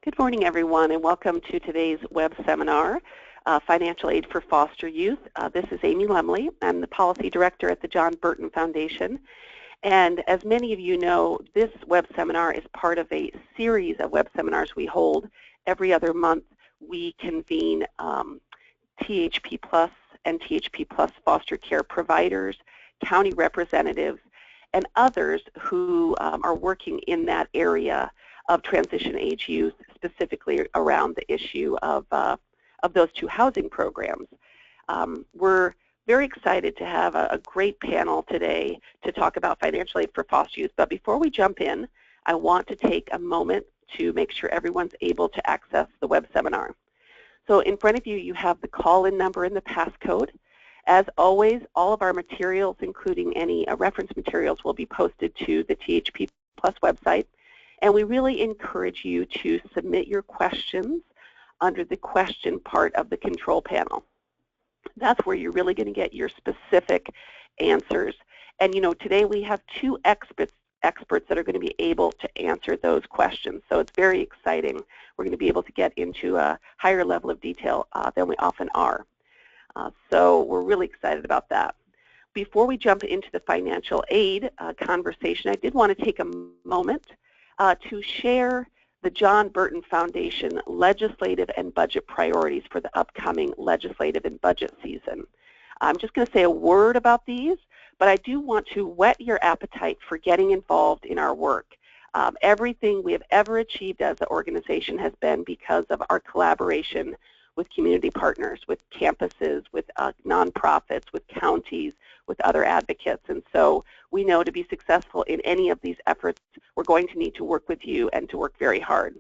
Good morning, everyone, and welcome to today's web seminar, Financial Aid for Foster Youth. This is Amy Lemley. I'm the Policy Director at the John Burton Foundation. And as many of you know, this web seminar is part of a series of web seminars we hold. Every other month, we convene THP Plus and THP Plus foster care providers, county representatives, and others who are working in that area of transition age youth, specifically around the issue of those two housing programs. We're very excited to have a great panel today to talk about financial aid for foster youth. But before we jump in, I want to take a moment to make sure everyone's able to access the web seminar. So in front of you, you have the call-in number and the passcode. As always, all of our materials, including any reference materials, will be posted to the THP Plus website. And we really encourage you to submit your questions under the question part of the control panel. That's where you're really going to get your specific answers. And you know, today we have two experts that are going to be able to answer those questions. So it's very exciting. We're going to be able to get into a higher level of detail than we often are. So we're really excited about that. Before we jump into the financial aid conversation, I did want to take a moment to share the John Burton Foundation legislative and budget priorities for the upcoming legislative and budget season. I'm just going to say a word about these, but I do want to whet your appetite for getting involved in our work. Everything we have ever achieved as an organization has been because of our collaboration with community partners, with campuses, with nonprofits, with counties, with other advocates. And so we know to be successful in any of these efforts, we're going to need to work with you and to work very hard.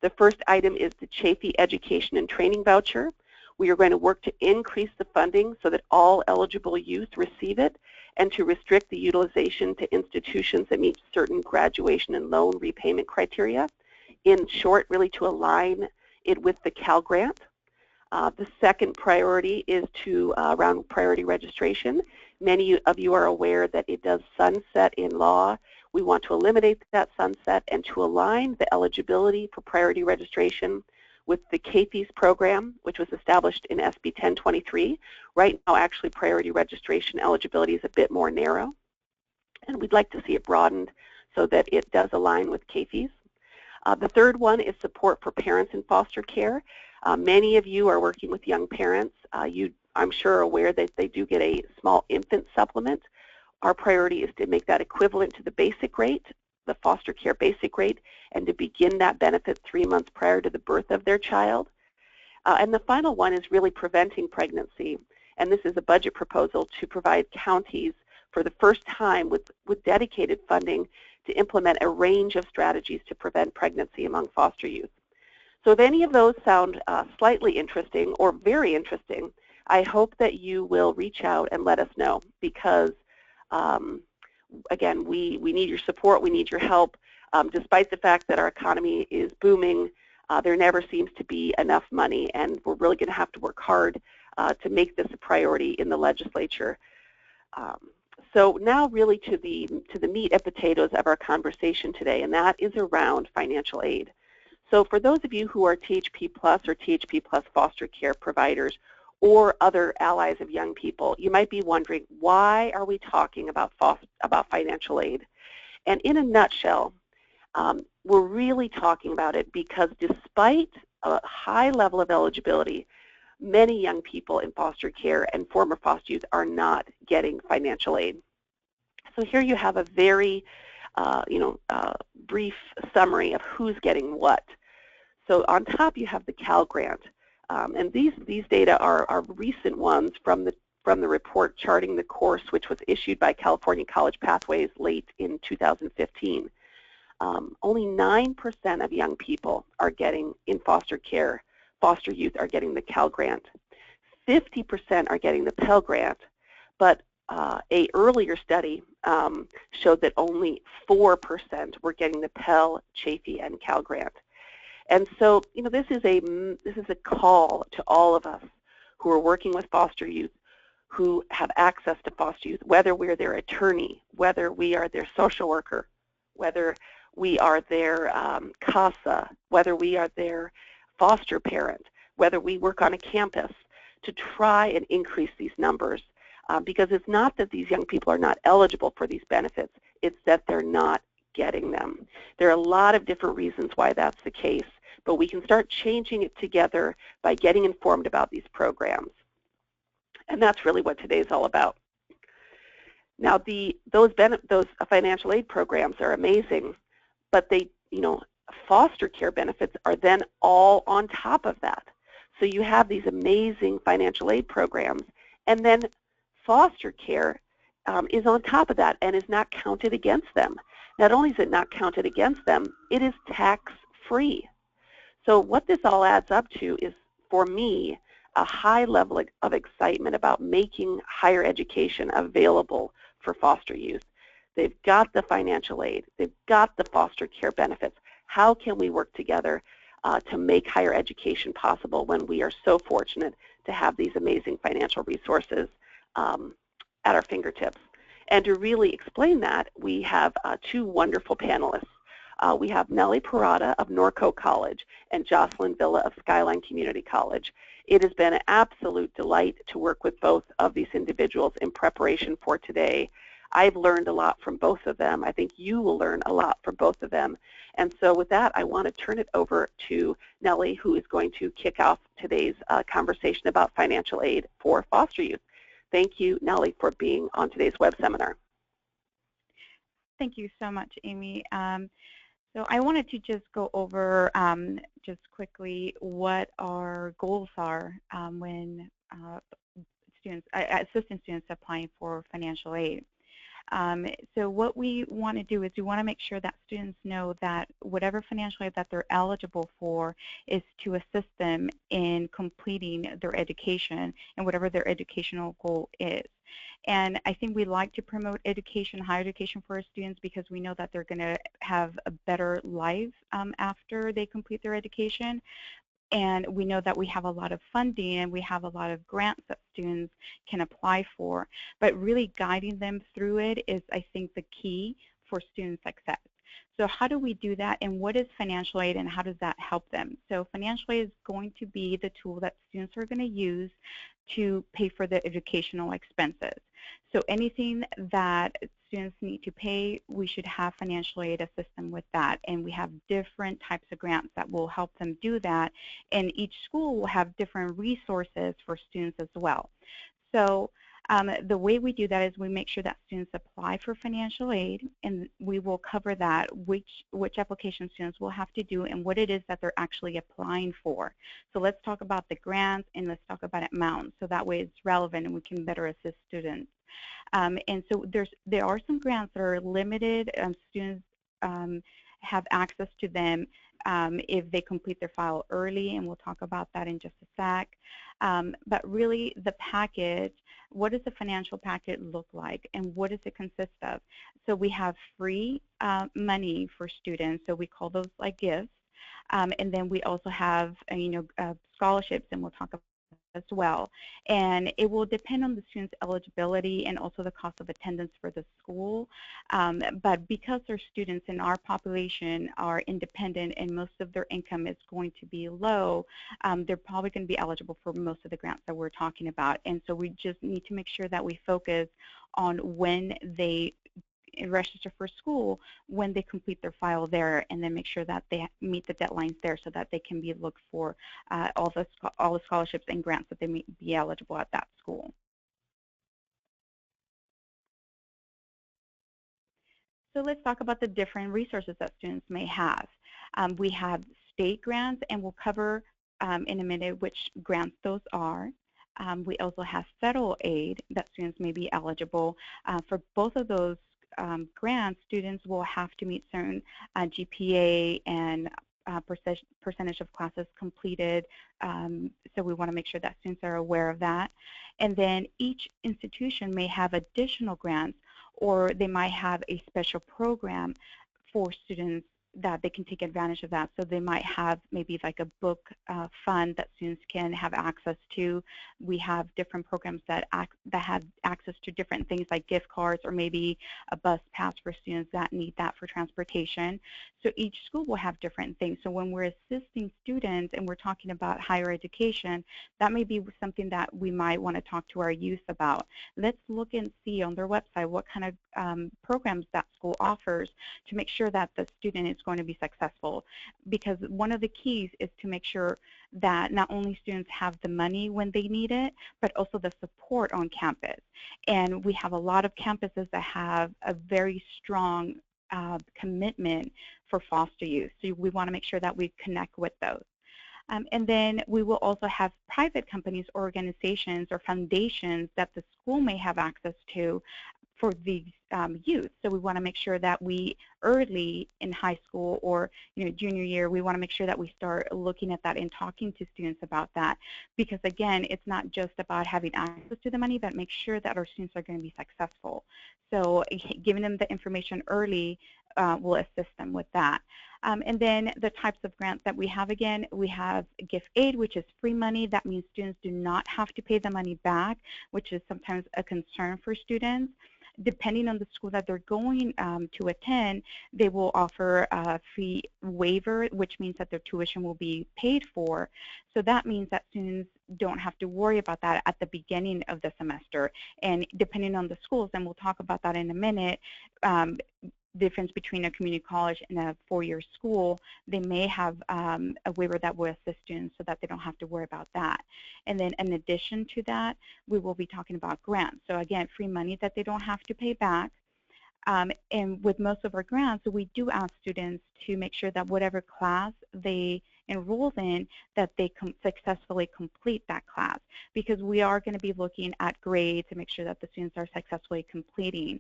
The first item is the Chafee Education and Training Voucher. We are going to work to increase the funding so that all eligible youth receive it and to restrict the utilization to institutions that meet certain graduation and loan repayment criteria. In short, really to align it with the Cal Grant. The second priority is around priority registration. Many of you are aware that it does sunset in law. We want to eliminate that sunset and to align the eligibility for priority registration with the CAFES program, which was established in SB 1023. Right now, actually, priority registration eligibility is a bit more narrow, and we'd like to see it broadened so that it does align with CAFES. The third one is support for parents in foster care. Many of you are working with young parents. I'm sure are aware that they do get a small infant supplement. Our priority is to make that equivalent to the basic rate, the foster care basic rate, and to begin that benefit 3 months prior to the birth of their child. And the final one is really preventing pregnancy. And this is a budget proposal to provide counties for the first time with dedicated funding to implement a range of strategies to prevent pregnancy among foster youth. So if any of those sound slightly interesting or very interesting, I hope that you will reach out and let us know because, again, we need your support, we need your help. Despite the fact that our economy is booming, there never seems to be enough money, and we're really going to have to work hard to make this a priority in the legislature. So now really to the meat and potatoes of our conversation today, and that is around financial aid. So for those of you who are THP Plus or THP Plus foster care providers or other allies of young people, you might be wondering, why are we talking about financial aid? And in a nutshell, we're really talking about it because despite a high level of eligibility, many young people in foster care and former foster youth are not getting financial aid. So here you have a very brief summary of who's getting what. So on top you have the Cal Grant, and these data are recent ones from the report Charting the Course, which was issued by California College Pathways late in 2015. Only 9% of young people are getting in foster care, foster youth are getting the Cal Grant. 50% are getting the Pell Grant, but a earlier study showed that only 4% were getting the Pell, Chafee, and Cal Grant. And so, you know, this is a call to all of us who are working with foster youth, who have access to foster youth, whether we're their attorney, whether we are their social worker, whether we are their CASA, whether we are their foster parent, whether we work on a campus, to try and increase these numbers. Because it's not that these young people are not eligible for these benefits, it's that they're not getting them. There are a lot of different reasons why that's the case, but we can start changing it together by getting informed about these programs. And that's really what today's all about. Now, those financial aid programs are amazing, but foster care benefits are then all on top of that. So you have these amazing financial aid programs, and then foster care is on top of that and is not counted against them. Not only is it not counted against them, it is tax-free. So what this all adds up to is, for me, a high level of excitement about making higher education available for foster youth. They've got the financial aid. They've got the foster care benefits. How can we work together to make higher education possible when we are so fortunate to have these amazing financial resources at our fingertips? And to really explain that, we have two wonderful panelists. We have Nellie Parada of Norco College and Jocelyn Villa of Skyline Community College. It has been an absolute delight to work with both of these individuals in preparation for today. I've learned a lot from both of them. I think you will learn a lot from both of them. And so with that, I want to turn it over to Nellie, who is going to kick off today's conversation about financial aid for foster youth. Thank you, Nellie, for being on today's web seminar. Thank you so much, Amy. So I wanted to just go over just quickly what our goals are when assistant students applying for financial aid. So what we want to do is we want to make sure that students know that whatever financial aid that they're eligible for is to assist them in completing their education and whatever their educational goal is. And I think we like to promote education, higher education for our students, because we know that they're going to have a better life after they complete their education. And we know that we have a lot of funding and we have a lot of grants that students can apply for. But really guiding them through it is, I think, the key for student success. So how do we do that, and what is financial aid, and how does that help them? So financial aid is going to be the tool that students are going to use to pay for their educational expenses. So anything that students need to pay, we should have financial aid assist them with that. And we have different types of grants that will help them do that. And each school will have different resources for students as well. So the way we do that is we make sure that students apply for financial aid, and we will cover that, which application students will have to do and what it is that they're actually applying for. So let's talk about the grants and let's talk about amounts, so that way it's relevant and we can better assist students. And so there are some grants that are limited. Students have access to them if they complete their file early, and we'll talk about that in just a sec. But really, the package, what does the financial package look like, and what does it consist of? So we have free money for students, so we call those like gifts. And then we also have scholarships, and we'll talk about as well. And it will depend on the student's eligibility and also the cost of attendance for the school. But because our students in our population are independent and most of their income is going to be low, they're probably going to be eligible for most of the grants that we're talking about. And so we just need to make sure that we focus on when they register for school, when they complete their file there, and then make sure that they meet the deadlines there so that they can be looked for all the scholarships and grants that they may be eligible at that school. So let's talk about the different resources that students may have. We have state grants, and we'll cover in a minute which grants those are. We also have federal aid that students may be eligible. For both of those grants, students will have to meet certain GPA and percentage of classes completed. So we want to make sure that students are aware of that. And then each institution may have additional grants, or they might have a special program for students that they can take advantage of that. So they might have maybe like a book fund that students can have access to. We have different programs that have access to different things like gift cards or maybe a bus pass for students that need that for transportation. So each school will have different things. So when we're assisting students and we're talking about higher education, that may be something that we might want to talk to our youth about. Let's look and see on their website what kind of programs that school offers to make sure that the student is going to be successful. Because one of the keys is to make sure that not only students have the money when they need it, but also the support on campus. And we have a lot of campuses that have a very strong commitment for foster youth. So we want to make sure that we connect with those. And then we will also have private companies, organizations, or foundations that the school may have access to for these youth. So we want to make sure that we early in high school or junior year, we want to make sure that we start looking at that and talking to students about that. Because again, it's not just about having access to the money, but make sure that our students are going to be successful. So giving them the information early will assist them with that. And then the types of grants that we have, again, we have gift aid, which is free money. That means students do not have to pay the money back, which is sometimes a concern for students. Depending on the school that they're going to attend, they will offer a fee waiver, which means that their tuition will be paid for. So that means that students don't have to worry about that at the beginning of the semester. And depending on the schools, and we'll talk about that in a minute, difference between a community college and a four-year school, they may have a waiver that will assist students so that they don't have to worry about that. And then in addition to that, we will be talking about grants. So again, free money that they don't have to pay back. And with most of our grants, we do ask students to make sure that whatever class they enroll in, that they successfully complete that class, because we are going to be looking at grades to make sure that the students are successfully completing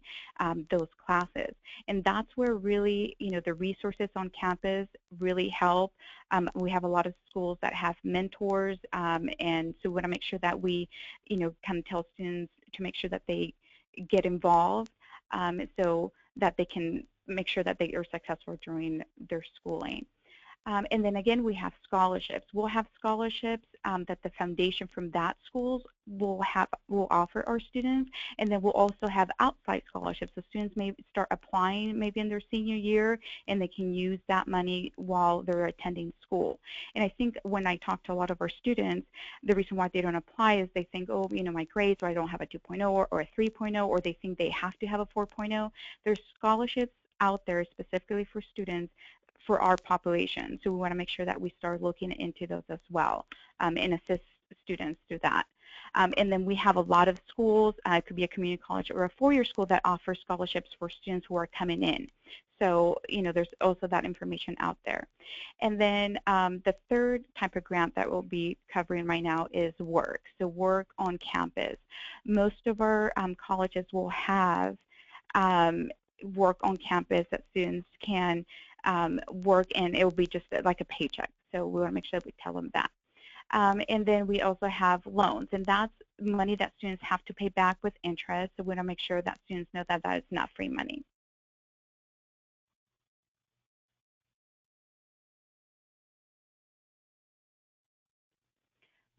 those classes. And that's where really, the resources on campus really help. We have a lot of schools that have mentors, and so we want to make sure that we, kind of tell students to make sure that they get involved. So that they can make sure that they are successful during their schooling. And then again, we have scholarships. We'll have scholarships that the foundation from that schools will offer our students, and then we'll also have outside scholarships. So students may start applying maybe in their senior year, and they can use that money while they're attending school. And I think when I talk to a lot of our students, the reason why they don't apply is they think, oh, my grades, or I don't have a 2.0 or a 3.0, or they think they have to have a 4.0. There's scholarships out there specifically for students for our population. So we want to make sure that we start looking into those as well and assist students through that. And then we have a lot of schools, it could be a community college or a four-year school, that offers scholarships for students who are coming in. So, there's also that information out there. And then the third type of grant that we'll be covering right now is work. So work on campus. Most of our colleges will have work on campus that students can work, and it will be just like a paycheck. So we want to make sure that we tell them that. And then we also have loans, and that's money that students have to pay back with interest. So we want to make sure that students know that that is not free money.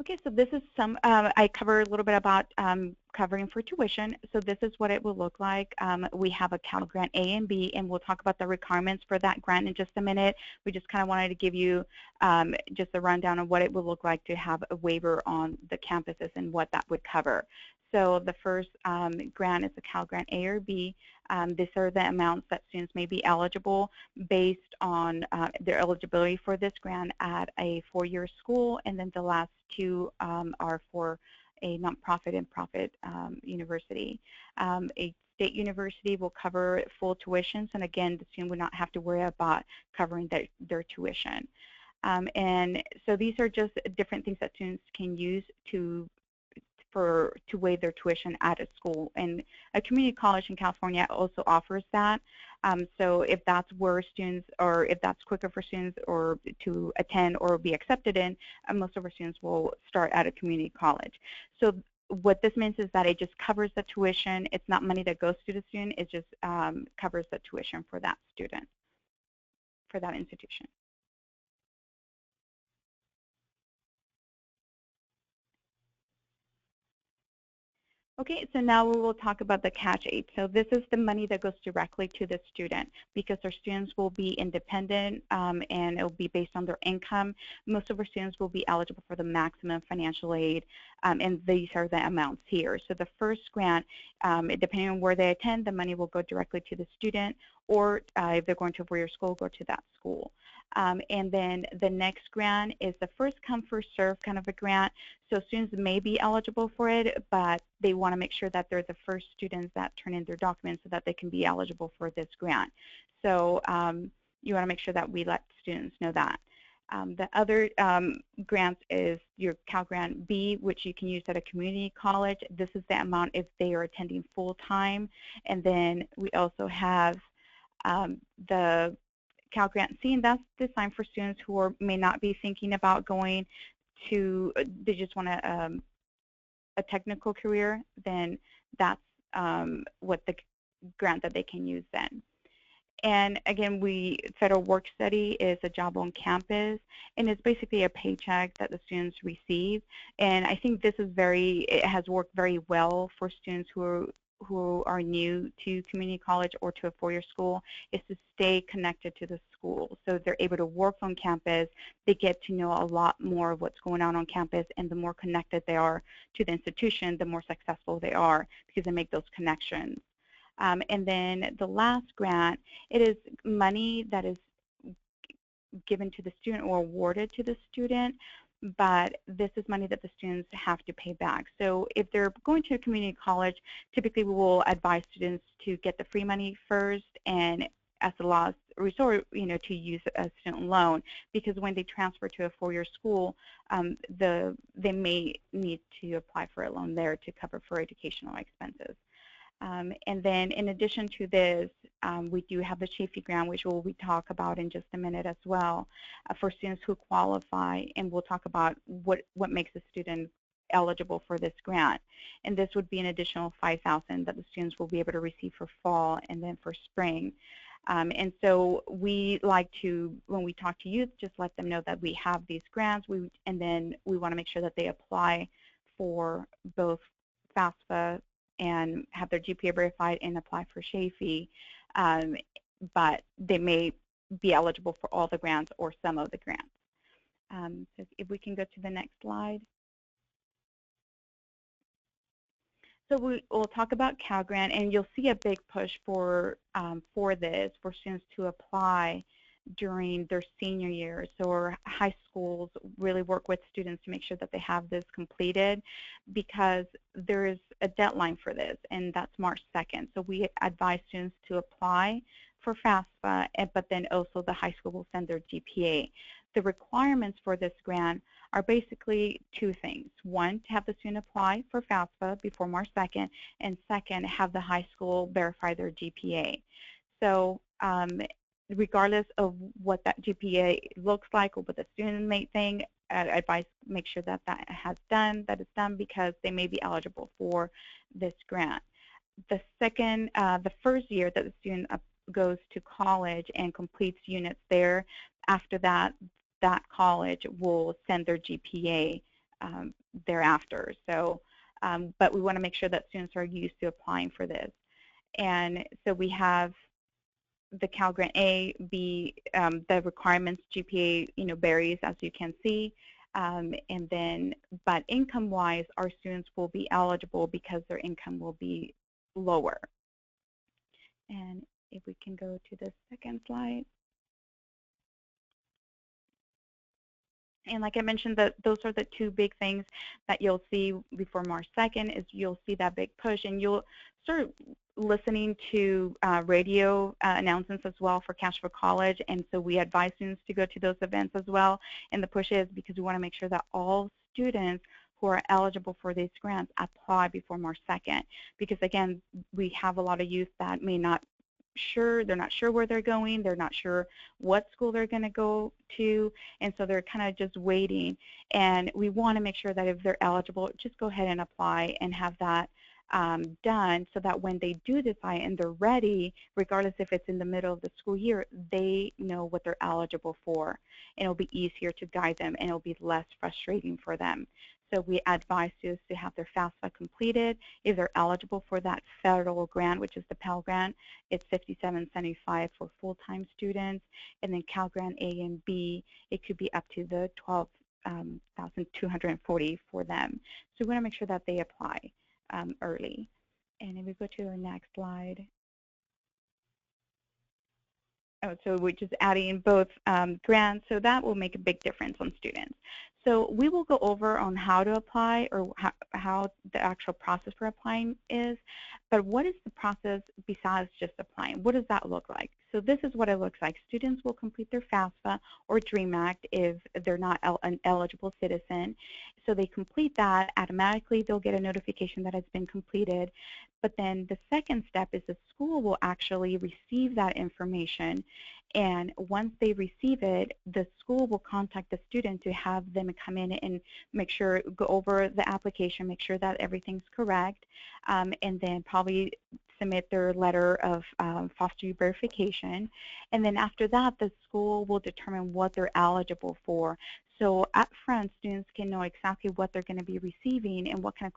Okay, so this is I cover a little bit about covering for tuition. So this is what it will look like. We have a Cal Grant A and B, and we'll talk about the requirements for that grant in just a minute. We just kind of wanted to give you just a rundown of what it will look like to have a waiver on the campuses and what that would cover. So the first grant is a Cal Grant A or B. These are the amounts that students may be eligible based on their eligibility for this grant at a four-year school, and then the last two are for a nonprofit and profit university. A state university will cover full tuitions, and again, the student would not have to worry about covering their tuition. And so these are just different things that students can use to waive their tuition at a school. And a community college in California also offers that. So if that's where students, or if that's quicker for students or to attend or be accepted in, most of our students will start at a community college. So what this means is that it just covers the tuition. It's not money that goes to the student. It just covers the tuition for that student. for that institution. Okay, so now we will talk about the catch aid. So this is the money that goes directly to the student because our students will be independent and it will be based on their income. Most of our students will be eligible for the maximum financial aid, and these are the amounts here. So the first grant, depending on where they attend, the money will go directly to the student, or if they're going to a four-year school, go to that school. And then the next grant is the first come, first serve kind of a grant. So students may be eligible for it, but they want to make sure that they're the first students that turn in their documents so that they can be eligible for this grant. So you want to make sure that we let students know that. The other grant is your Cal Grant B, which you can use at a community college. This is the amount if they are attending full-time. And then we also have the Cal Grant C, and that's designed for students who may not be thinking about going to, they just want a technical career, then that's what the grant that they can use then. And again, Federal Work Study is a job on campus, and it's basically a paycheck that the students receive. And I think this is it has worked very well for students who are new to community college or to a four-year school, is to stay connected to the school. So they're able to work on campus, they get to know a lot more of what's going on campus, and the more connected they are to the institution, the more successful they are because they make those connections. And then the last grant, it is money that is given to the student or awarded to the student, but this is money that the students have to pay back. So if they're going to a community college, typically we will advise students to get the free money first, and as a last resort, to use a student loan, because when they transfer to a four-year school, they may need to apply for a loan there to cover for educational expenses. And then in addition to this, we do have the Chafee Grant, which we talk about in just a minute as well, for students who qualify, and we'll talk about what makes a student eligible for this grant. And this would be an additional $5,000 that the students will be able to receive for fall and then for spring. And so we like to, when we talk to youth, just let them know that we have these grants, and then we want to make sure that they apply for both FAFSA and have their GPA verified and apply for Chafee, but they may be eligible for all the grants or some of the grants. So if we can go to the next slide. So we'll talk about Cal Grant, and you'll see a big push for this, for students to apply during their senior year. So our high schools really work with students to make sure that they have this completed, because there is a deadline for this, and that's March 2nd. So we advise students to apply for FAFSA, but then also the high school will send their GPA. The requirements for this grant are basically two things. One, to have the student apply for FAFSA before March 2nd, and second, have the high school verify their GPA. So regardless of what that GPA looks like or what the student may think, I advise make sure that is done, because they may be eligible for this grant. The first year that the student goes to college and completes units there, after that college will send their GPA thereafter. So, but we want to make sure that students are used to applying for this. And so we have the Cal Grant A, B, the requirements GPA, varies, as you can see, and then, but income-wise, our students will be eligible because their income will be lower. And if we can go to the second slide. And like I mentioned, those are the two big things that you'll see before March 2nd, is you'll see that big push, and you'll start listening to radio announcements as well for Cash for College. And so we advise students to go to those events as well. And the push is because we want to make sure that all students who are eligible for these grants apply before March 2nd. Because again, we have a lot of youth that may not they're not sure where they're going, they're not sure what school they're going to go to, and so they're kind of just waiting. And we want to make sure that if they're eligible, just go ahead and apply and have that done so that when they do decide and they're ready, regardless if it's in the middle of the school year, they know what they're eligible for. And it'll be easier to guide them, and it'll be less frustrating for them. So we advise students to have their FAFSA completed. If they're eligible for that federal grant, which is the Pell Grant, it's $57.75 for full-time students. And then Cal Grant A and B, it could be up to the $12,240 for them. So we want to make sure that they apply early. And if we go to our next slide. Oh, so we're just adding both grants, so that will make a big difference on students. So we will go over on how to apply, or how the actual process for applying is, but what is the process besides just applying? What does that look like? So this is what it looks like. Students will complete their FAFSA or DREAM Act if they're not an eligible citizen. So they complete that, automatically they'll get a notification that it's been completed. But then the second step is the school will actually receive that information, and once they receive it, the school will contact the student to have them come in and make sure, go over the application, make sure that everything's correct, and then probably submit their letter of foster youth verification. And then after that, the school will determine what they're eligible for. So up front, students can know exactly what they're going to be receiving and what kind of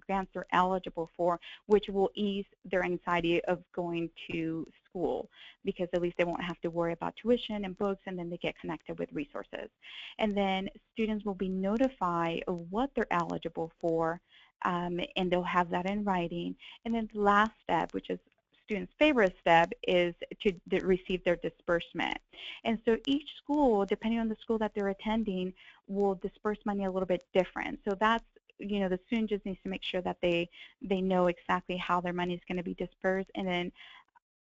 grants they're eligible for, which will ease their anxiety of going to school, because at least they won't have to worry about tuition and books, and then they get connected with resources. And then students will be notified of what they're eligible for, and they'll have that in writing. And then the last step, which is students' favorite step, is to receive their disbursement. And so each school, depending on the school that they're attending, will disperse money a little bit different. So that's, the student just needs to make sure that they know exactly how their money is going to be dispersed, and then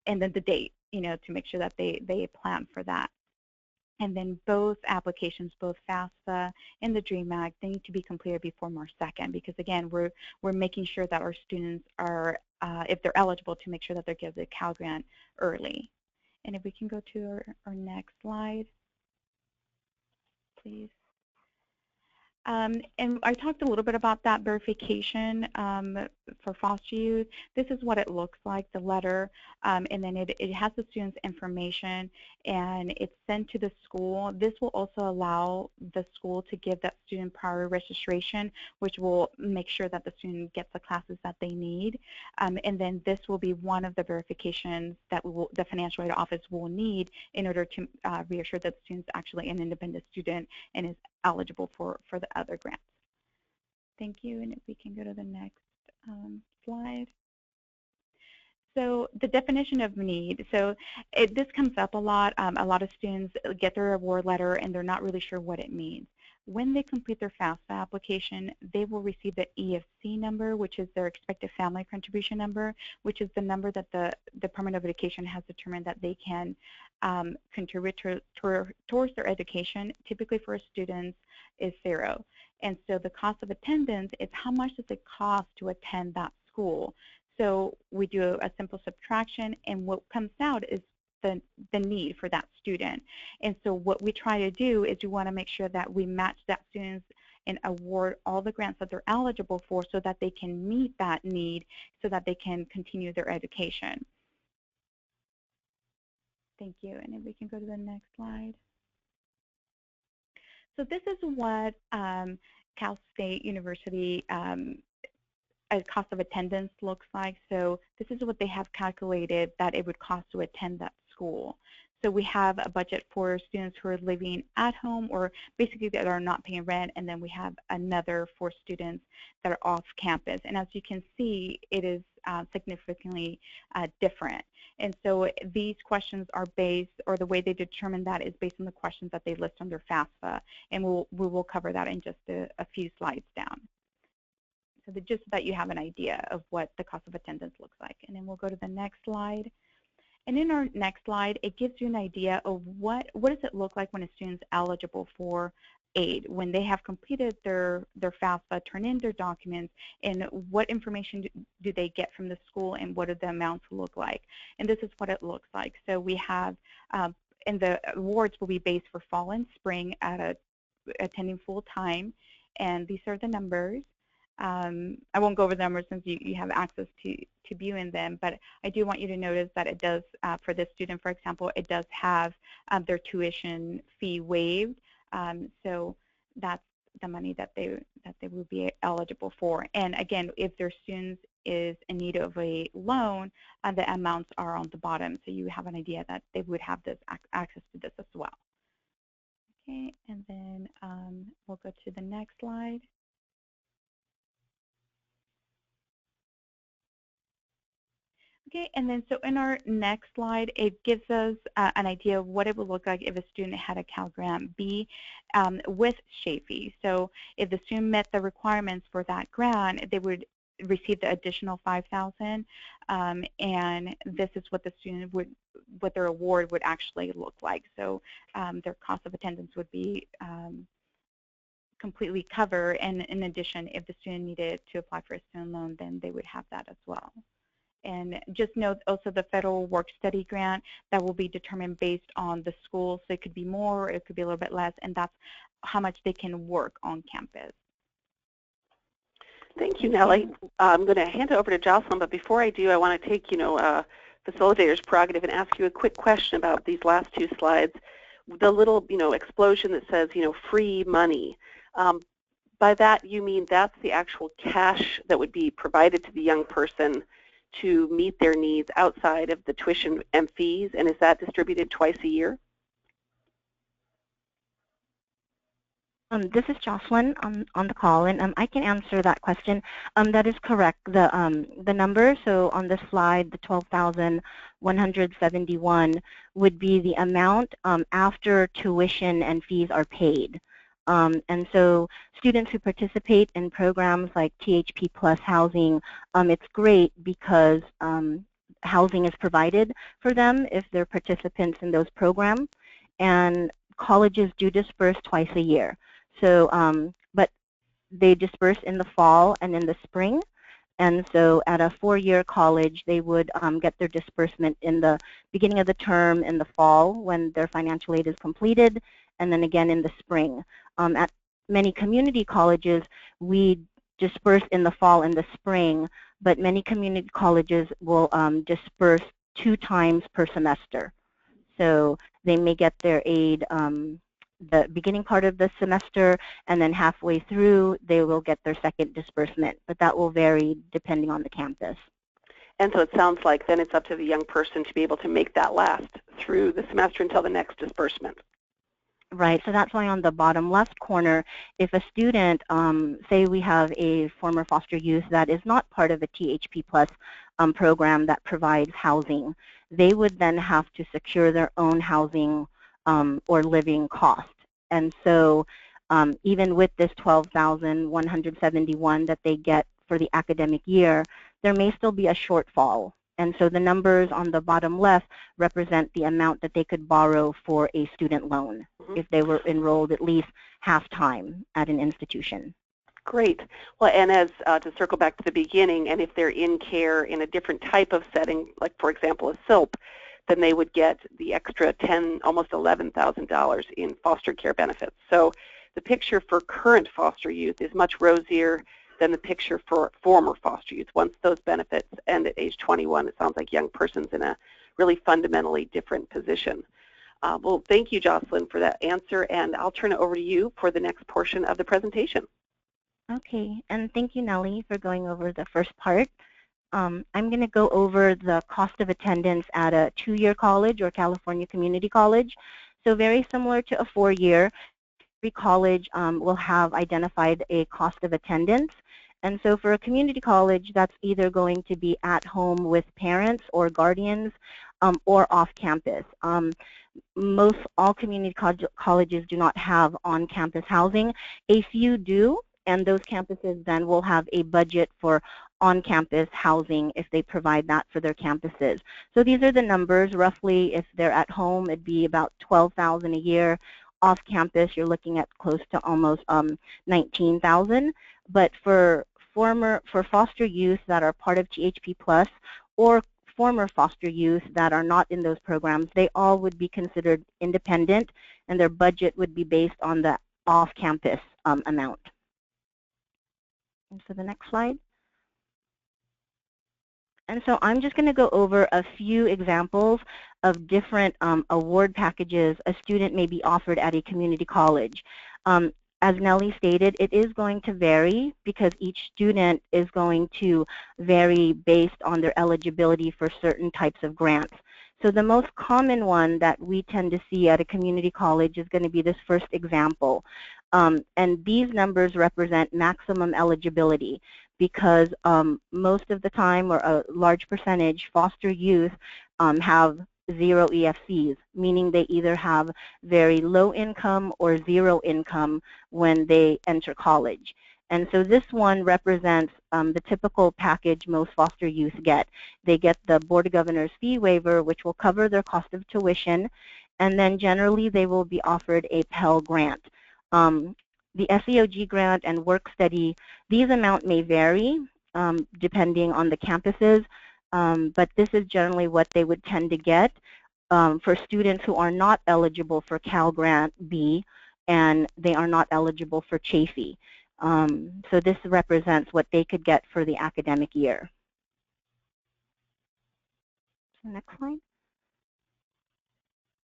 the date, to make sure that they plan for that. And then both applications, both FAFSA and the DREAM Act, they need to be completed before March 2nd, because again, we're making sure that our students are, if they're eligible, to make sure that they're given the Cal Grant early. And if we can go to our next slide, please. And I talked a little bit about that verification for foster youth. This is what it looks like, the letter, and then it has the student's information, and it's sent to the school. This will also allow the school to give that student prior registration, which will make sure that the student gets the classes that they need. And then this will be one of the verifications that the financial aid office will need in order to reassure that the student's actually an independent student and is eligible for the other grants. Thank you, and if we can go to the next slide. So the definition of need. So this comes up a lot. A lot of students get their award letter and they're not really sure what it means. When they complete their FAFSA application, they will receive the EFC number, which is their expected family contribution number, which is the number that the Department of Education has determined that they can contribute towards their education. Typically for students is 0. And so the cost of attendance is how much does it cost to attend that school. So we do a simple subtraction, and what comes out is the need for that student. And so what we try to do is we want to make sure that we match that students and award all the grants that they're eligible for, so that they can meet that need, so that they can continue their education. Thank you. And if we can go to the next slide. So this is what Cal State University cost of attendance looks like. So this is what they have calculated that it would cost to attend that school. So we have a budget for students who are living at home, or basically that are not paying rent, and then we have another for students that are off campus. And as you can see, it is significantly different. And so these questions are based, or the way they determine that is based on the questions that they list under FAFSA, and we will cover that in just a few slides down. So just so that you have an idea of what the cost of attendance looks like. And then we'll go to the next slide. And in our next slide, it gives you an idea of what does it look like when a student's eligible for aid, when they have completed their FAFSA, turn in their documents, and what information do they get from the school, and what do the amounts look like. And this is what it looks like. So we have, and the awards will be based for fall and spring at attending full time, and these are the numbers. I won't go over the numbers since you have access to viewing them, but I do want you to notice that it does, for this student, for example, it does have their tuition fee waived. So that's the money that they would be eligible for. And again, if their student is in need of a loan, the amounts are on the bottom, so you have an idea that they would have this access to this as well. Okay, and then we'll go to the next slide. Okay, and then so in our next slide, it gives us an idea of what it would look like if a student had a Cal Grant B with Chafee. So if the student met the requirements for that grant, they would receive the additional $5,000, and this is what the student would, what their award would actually look like. So their cost of attendance would be completely covered, and in addition, if the student needed to apply for a student loan, then they would have that as well. And just note also the federal work-study grant that will be determined based on the school. So it could be more, it could be a little bit less, and that's how much they can work on campus. Thank you, Nellie. I'm going to hand it over to Jocelyn, but before I do, I want to take, facilitator's prerogative and ask you a quick question about these last two slides. The little, explosion that says, free money. By that, you mean that's the actual cash that would be provided to the young person to meet their needs outside of the tuition and fees, and is that distributed twice a year? This is Jocelyn on the call, and I can answer that question. That is correct. The number, so on this slide, the 12,171 would be the amount after tuition and fees are paid. And so students who participate in programs like THP Plus housing, it's great because housing is provided for them if they're participants in those programs, and colleges do disperse twice a year. So, but they disperse in the fall and in the spring. And so at a four-year college, they would get their disbursement in the beginning of the term in the fall when their financial aid is completed, and then again in the spring. At many community colleges, we disperse in the fall and the spring, but many community colleges will disperse 2 times per semester. So they may get their aid the beginning part of the semester, and then halfway through they will get their second disbursement, but that will vary depending on the campus. And so it sounds like then it's up to the young person to be able to make that last through the semester until the next disbursement. Right, so that's why on the bottom left corner, if a student, say we have a former foster youth that is not part of a THP Plus program that provides housing, they would then have to secure their own housing or living cost. And so even with this 12,171 that they get for the academic year, there may still be a shortfall. And so the numbers on the bottom left represent the amount that they could borrow for a student loan if they were enrolled at least half-time at an institution. Great. Well, and as to circle back to the beginning, and if they're in care in a different type of setting, like for example a SILP, then they would get the extra almost $11,000 in foster care benefits. So the picture for current foster youth is much rosier than the picture for former foster youth. Once those benefits end at age 21, it sounds like young person's in a really fundamentally different position. Well, thank you, Jocelyn, for that answer, and I'll turn it over to you for the next portion of the presentation. Okay, and thank you, Nellie, for going over the first part. I'm going to go over the cost of attendance at a 2-year college or California Community College. So very similar to a 4-year, every college will have identified a cost of attendance. And so for a community college, that's either going to be at home with parents or guardians or off campus. All community colleges do not have on-campus housing. A few do, and those campuses then will have a budget for on-campus housing if they provide that for their campuses. So these are the numbers. Roughly, if they're at home, it'd be about $12,000 a year. Off campus, you're looking at close to almost $19,000. But for foster youth that are part of THP Plus or former foster youth that are not in those programs, they all would be considered independent, and their budget would be based on the off-campus amount. And so the next slide. And so I'm just going to go over a few examples of different award packages a student may be offered at a community college. As Nellie stated, it is going to vary because each student is going to vary based on their eligibility for certain types of grants. So the most common one that we tend to see at a community college is going to be this first example. And these numbers represent maximum eligibility because most of the time, or a large percentage, foster youth have 0 EFCs, meaning they either have very low income or 0 income when they enter college. And so this one represents the typical package most foster youth get. They get the Board of Governors fee waiver, which will cover their cost of tuition, and then generally they will be offered a Pell Grant. The SEOG grant and work study, these amounts may vary depending on the campuses, but this is generally what they would tend to get for students who are not eligible for Cal Grant B and they are not eligible for Chafee. So this represents what they could get for the academic year. Next slide.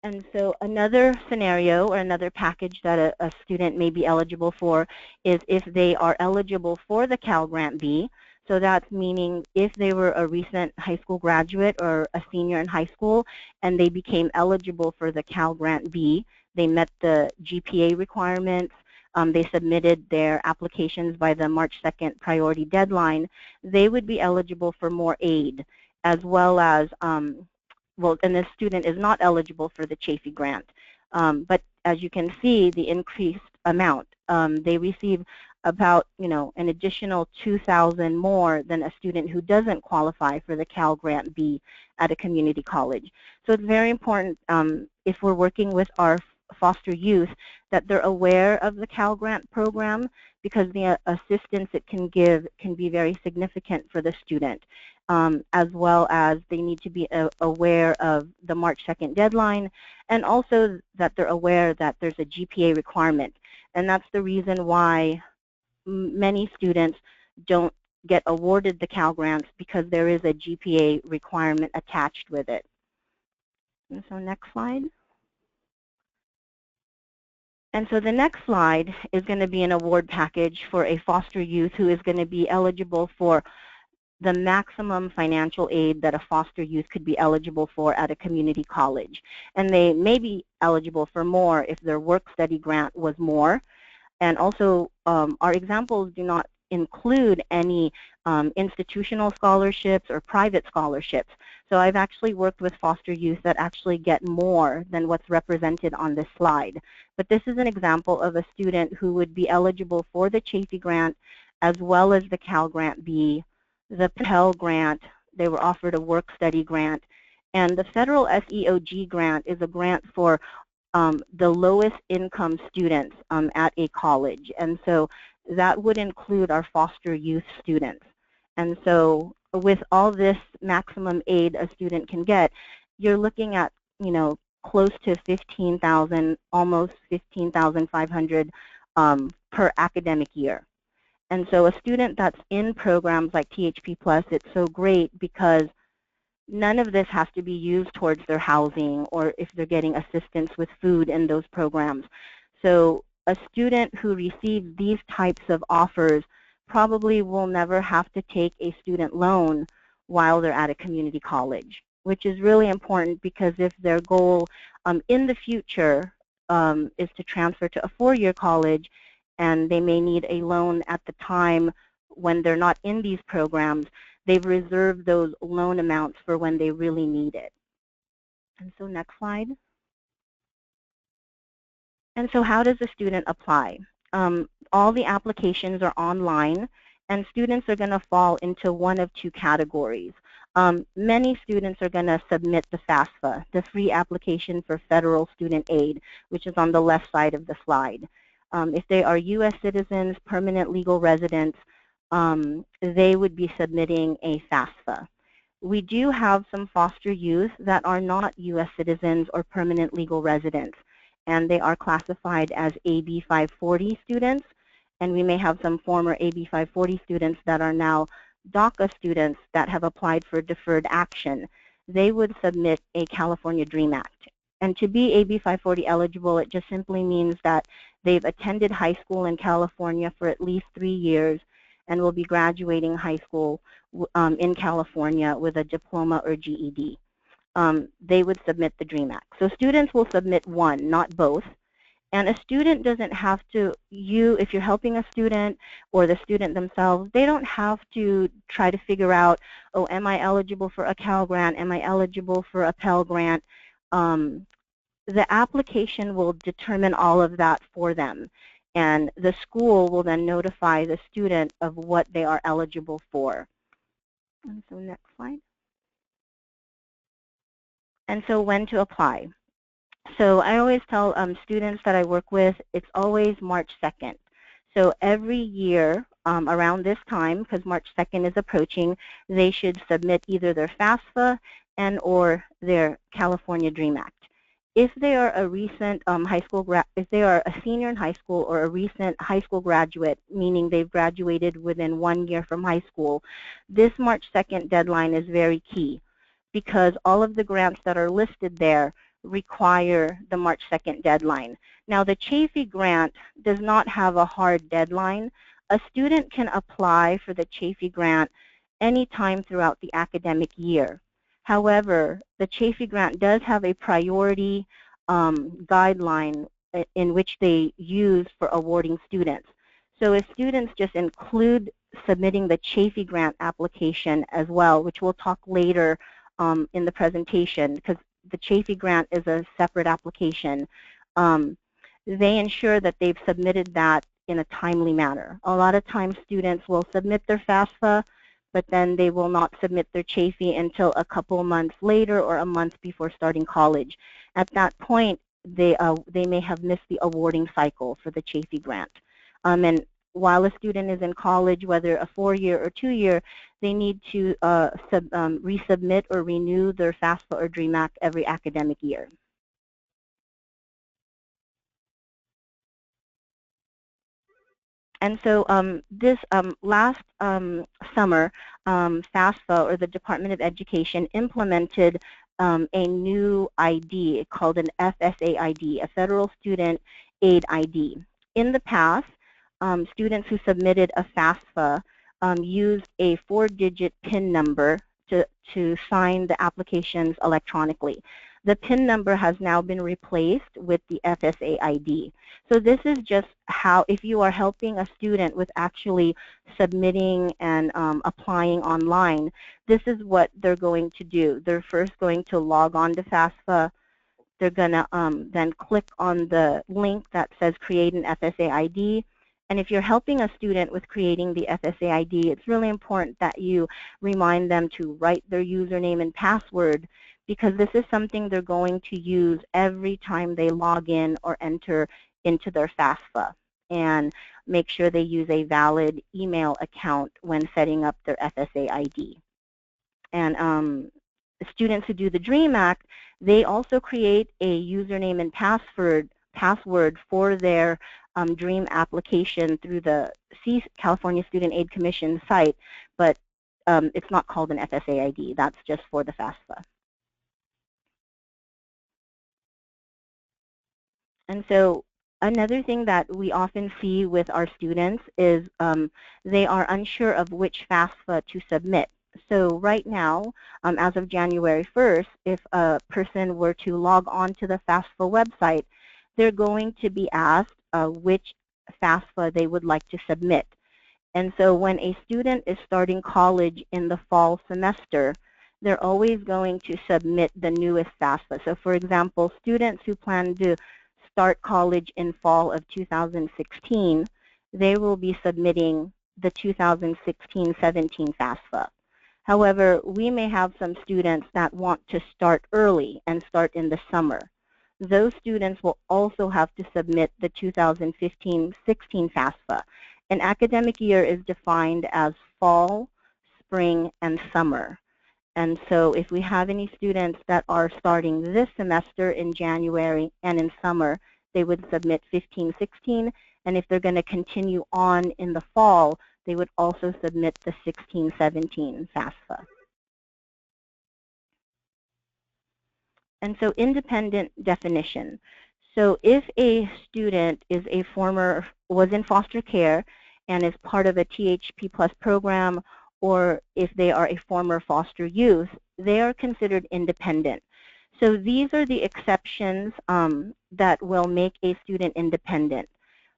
And so another scenario or another package that a student may be eligible for is if they are eligible for the Cal Grant B. So that's meaning if they were a recent high school graduate or a senior in high school and they became eligible for the Cal Grant B, they met the GPA requirements, they submitted their applications by the March 2nd priority deadline, they would be eligible for more aid, as well as well, and the student is not eligible for the Chafee grant. But as you can see, the increased amount, they receive about, an additional $2,000 more than a student who doesn't qualify for the Cal Grant B at a community college. So it's very important if we're working with our foster youth that they're aware of the Cal Grant program because the assistance it can give can be very significant for the student. As well as they need to be aware of the March 2nd deadline, and also that they're aware that there's a GPA requirement. And that's the reason why many students don't get awarded the Cal Grants, because there is a GPA requirement attached with it. And so next slide. And so the next slide is going to be an award package for a foster youth who is going to be eligible for the maximum financial aid that a foster youth could be eligible for at a community college. And they may be eligible for more if their work study grant was more. And also, our examples do not include any institutional scholarships or private scholarships. So I've actually worked with foster youth that actually get more than what's represented on this slide. But this is an example of a student who would be eligible for the Chafee grant as well as the Cal Grant B, the Pell Grant. They were offered a work study grant, and the federal SEOG grant is a grant for the lowest income students at a college, and so that would include our foster youth students. And so with all this maximum aid a student can get, you're looking at, close to $15,000, almost $15,500 per academic year. And so a student that's in programs like THP Plus, it's so great because none of this has to be used towards their housing or if they're getting assistance with food in those programs. So a student who receives these types of offers probably will never have to take a student loan while they're at a community college, which is really important because if their goal in the future is to transfer to a four-year college, and they may need a loan at the time when they're not in these programs, they've reserved those loan amounts for when they really need it. And so next slide. And so how does a student apply? All the applications are online, and students are going to fall into one of two categories. Many students are going to submit the FAFSA, the free application for federal student aid, which is on the left side of the slide. If they are U.S. citizens, permanent legal residents, they would be submitting a FAFSA. We do have some foster youth that are not U.S. citizens or permanent legal residents, and they are classified as AB 540 students, and we may have some former AB 540 students that are now DACA students that have applied for deferred action. They would submit a California DREAM Act. And to be AB 540 eligible, it just simply means that they've attended high school in California for at least 3 years and will be graduating high school in California with a diploma or GED. They would submit the DREAM Act. So students will submit one, not both. And a student doesn't have to, if you're helping a student or the student themselves, they don't have to try to figure out, oh, am I eligible for a Cal Grant? Am I eligible for a Pell Grant? The application will determine all of that for them. And the school will then notify the student of what they are eligible for. And so next slide. And so when to apply. So I always tell students that I work with, it's always March 2nd. So every year around this time, because March 2nd is approaching, they should submit either their FAFSA and or their California DREAM Act. If they are a recent if they are a senior in high school or a recent high school graduate, meaning they've graduated within 1 year from high school, this March 2nd deadline is very key because all of the grants that are listed there require the March 2nd deadline. Now, the Chafee grant does not have a hard deadline. A student can apply for the Chafee grant anytime throughout the academic year. However, the Chafee grant does have a priority guideline in which they use for awarding students. So if students just include submitting the Chafee grant application as well, which we'll talk later in the presentation, because the Chafee grant is a separate application, they ensure that they've submitted that in a timely manner. A lot of times students will submit their FAFSA, but then they will not submit their Chafee until a couple months later or a month before starting college. At that point, they may have missed the awarding cycle for the Chafee grant. And while a student is in college, whether a 4-year or 2-year, they need to resubmit or renew their FAFSA or DREAM Act every academic year. And so this last summer, FAFSA, or the Department of Education, implemented a new ID called an FSA ID, a Federal Student Aid ID. In the past, students who submitted a FAFSA used a 4-digit PIN number to sign the applications electronically. The PIN number has now been replaced with the FSA ID. So this is just how, if you are helping a student with actually submitting and applying online, this is what they're going to do. They're first going to log on to FAFSA. They're going to then click on the link that says create an FSA ID. And if you're helping a student with creating the FSA ID, it's really important that you remind them to write their username and password, because this is something they're going to use every time they log in or enter into their FAFSA. And make sure they use a valid email account when setting up their FSA ID. And students who do the DREAM Act, they also create a username and password for their DREAM application through the California Student Aid Commission site, but it's not called an FSA ID. That's just for the FAFSA. And so another thing that we often see with our students is they are unsure of which FAFSA to submit. So right now, as of January 1st, if a person were to log on to the FAFSA website, they're going to be asked which FAFSA they would like to submit. And so when a student is starting college in the fall semester, they're always going to submit the newest FAFSA. So for example, students who plan to start college in fall of 2016, they will be submitting the 2016-17 FAFSA. However, we may have some students that want to start early and start in the summer. Those students will also have to submit the 2015-16 FAFSA. An academic year is defined as fall, spring, and summer. And so if we have any students that are starting this semester in January and in summer, they would submit 15-16, And if they're going to continue on in the fall, they would also submit the 16-17 FAFSA. And so independent definition. So if a student is was in foster care and is part of a THP Plus program, or if they are a former foster youth, they are considered independent. So these are the exceptions that will make a student independent.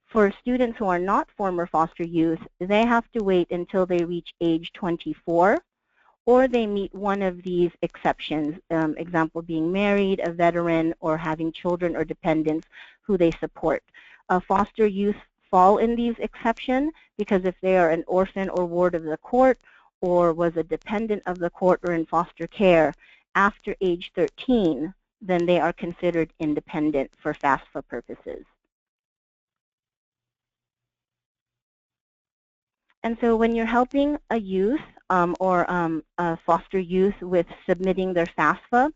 For students who are not former foster youth, they have to wait until they reach age 24, or they meet one of these exceptions, example being married, a veteran, or having children or dependents who they support. Foster youth fall in these exceptions because if they are an orphan or ward of the court, or was a dependent of the court or in foster care after age 13, then they are considered independent for FAFSA purposes. And so when you're helping a youth or a foster youth with submitting their FAFSA,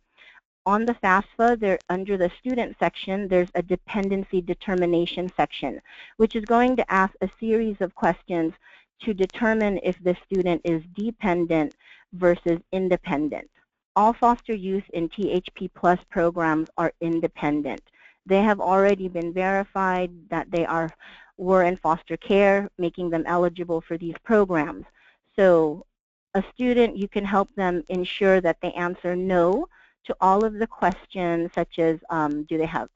on the FAFSA, under the student section, there's a dependency determination section, which is going to ask a series of questions to determine if the student is dependent versus independent. All foster youth in THP Plus programs are independent. They have already been verified that they were in foster care, making them eligible for these programs. So a student, you can help them ensure that they answer no to all of the questions, such as do they have,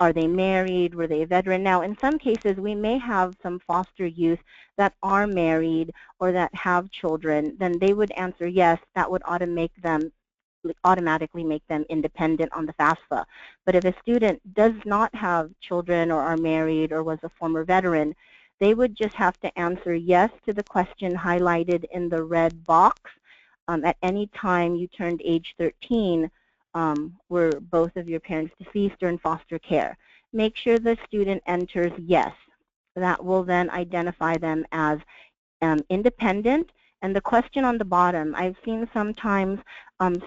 are they married, were they a veteran? Now, in some cases, we may have some foster youth that are married or that have children. Then they would answer yes. That would automatically make them independent on the FAFSA. But if a student does not have children or are married or was a former veteran, they would just have to answer yes to the question highlighted in the red box. At any time you turned age 13, were both of your parents deceased or in foster care. Make sure the student enters yes. That will then identify them as independent. And the question on the bottom, I've seen sometimes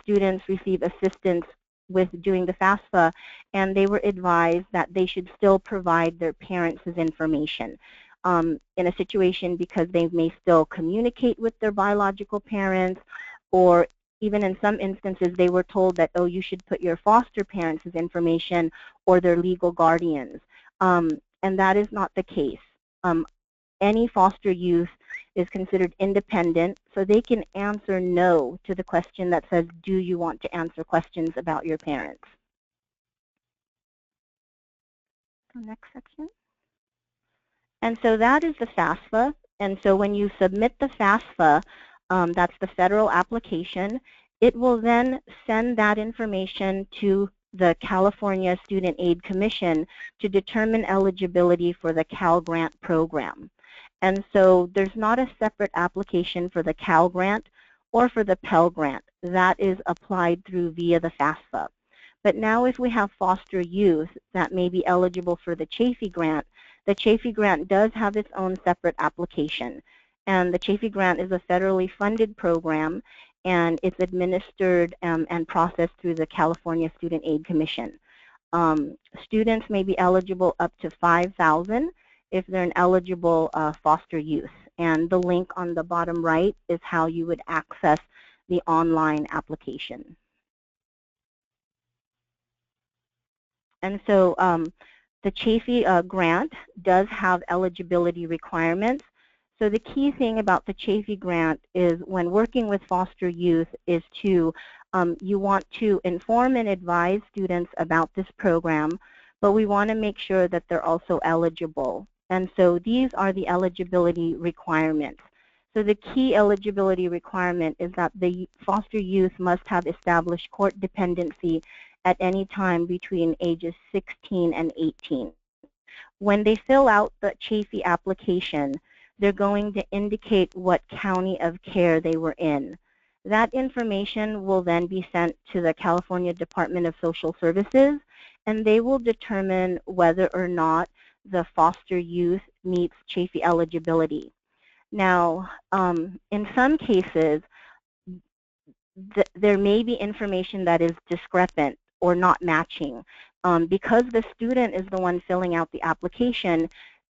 students receive assistance with doing the FAFSA, and they were advised that they should still provide their parents' information in a situation because they may still communicate with their biological parents, or even in some instances they were told that, oh, you should put your foster parents' information or their legal guardians. And that is not the case. Any foster youth is considered independent, so they can answer no to the question that says, do you want to answer questions about your parents? So next section. And so that is the FAFSA. And so when you submit the FAFSA, that's the federal application, it will then send that information to the California Student Aid Commission to determine eligibility for the Cal Grant program. And so there's not a separate application for the Cal Grant or for the Pell Grant. That is applied through via the FAFSA. But now if we have foster youth that may be eligible for the Chafee Grant, the Chafee Grant does have its own separate application. And the Chafee Grant is a federally funded program, and it's administered and processed through the California Student Aid Commission. Students may be eligible up to $5,000 if they're an eligible foster youth. And the link on the bottom right is how you would access the online application. And so the Chafee Grant does have eligibility requirements. So the key thing about the Chafee Grant is when working with foster youth is to, you want to inform and advise students about this program, but we want to make sure that they're also eligible. And so these are the eligibility requirements. So the key eligibility requirement is that the foster youth must have established court dependency at any time between ages 16 and 18. When they fill out the Chafee application, they're going to indicate what county of care they were in. That information will then be sent to the California Department of Social Services, and they will determine whether or not the foster youth meets Chafee eligibility. Now, in some cases, there may be information that is discrepant or not matching. because the student is the one filling out the application,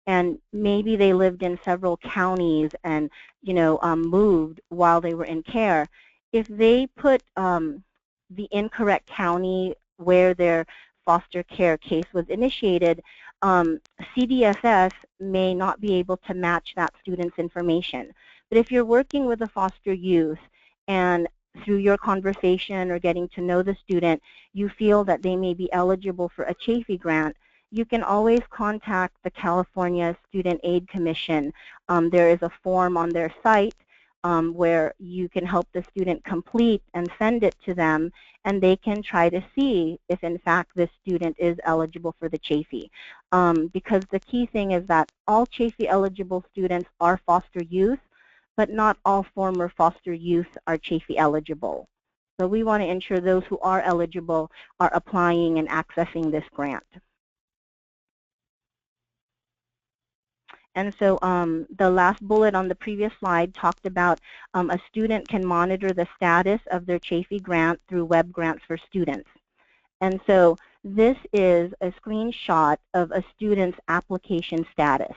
and maybe they lived in several counties and moved while they were in care, if they put the incorrect county where their foster care case was initiated, CDFS may not be able to match that student's information. But if you're working with a foster youth and through your conversation or getting to know the student, you feel that they may be eligible for a Chafee grant, you can always contact the California Student Aid Commission. There is a form on their site where you can help the student complete and send it to them, and they can try to see if in fact this student is eligible for the Chafee. Because the key thing is that all Chafee eligible students are foster youth, but not all former foster youth are Chafee eligible. So we want to ensure those who are eligible are applying and accessing this grant. And so the last bullet on the previous slide talked about a student can monitor the status of their Chafee grant through Web Grants for Students. And so this is a screenshot of a student's application status.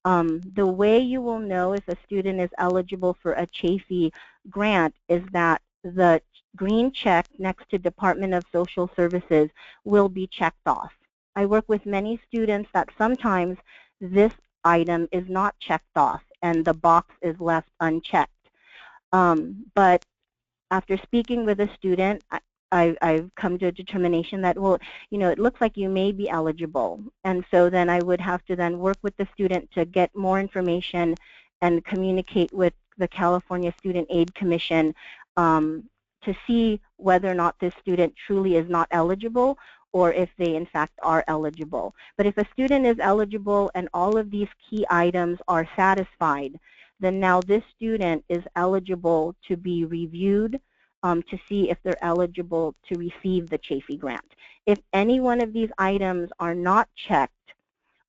The way you will know if a student is eligible for a Chafee grant is that the green check next to Department of Social Services will be checked off. I work with many students that sometimes this item is not checked off and the box is left unchecked. But after speaking with a student, I've come to a determination that, well, it looks like you may be eligible. And so then I would have to then work with the student to get more information and communicate with the California Student Aid Commission to see whether or not this student truly is not eligible or if they in fact are eligible. But if a student is eligible and all of these key items are satisfied, then now this student is eligible to be reviewed to see if they're eligible to receive the Chafee grant. If any one of these items are not checked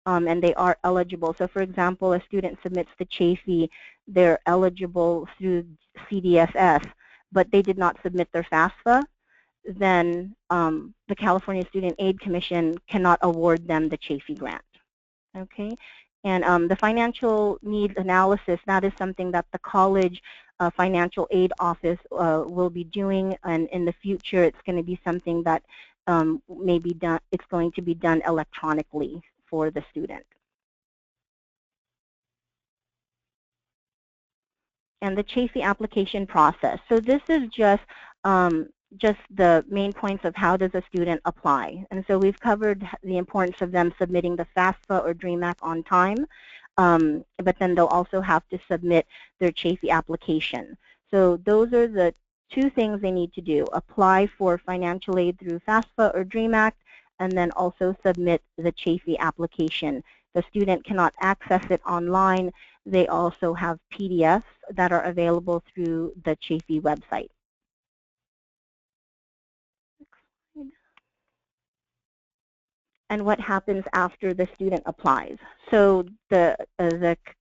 and they are eligible, so for example, a student submits the Chafee, they're eligible through CDFS, but they did not submit their FAFSA, then the California Student Aid Commission cannot award them the Chafee grant. Okay, and the financial needs analysis, that is something that the college financial aid office will be doing, and in the future it's going to be something that may be done, it's going to be done electronically for the student. And the Chafee application process. So this is just the main points of how does a student apply. And so we've covered the importance of them submitting the FAFSA or DREAM Act on time, but then they'll also have to submit their Chafee application. So those are the two things they need to do: apply for financial aid through FAFSA or DREAM Act, and then also submit the Chafee application. The student cannot access it online. They also have PDFs that are available through the Chafee website. And what happens after the student applies. So the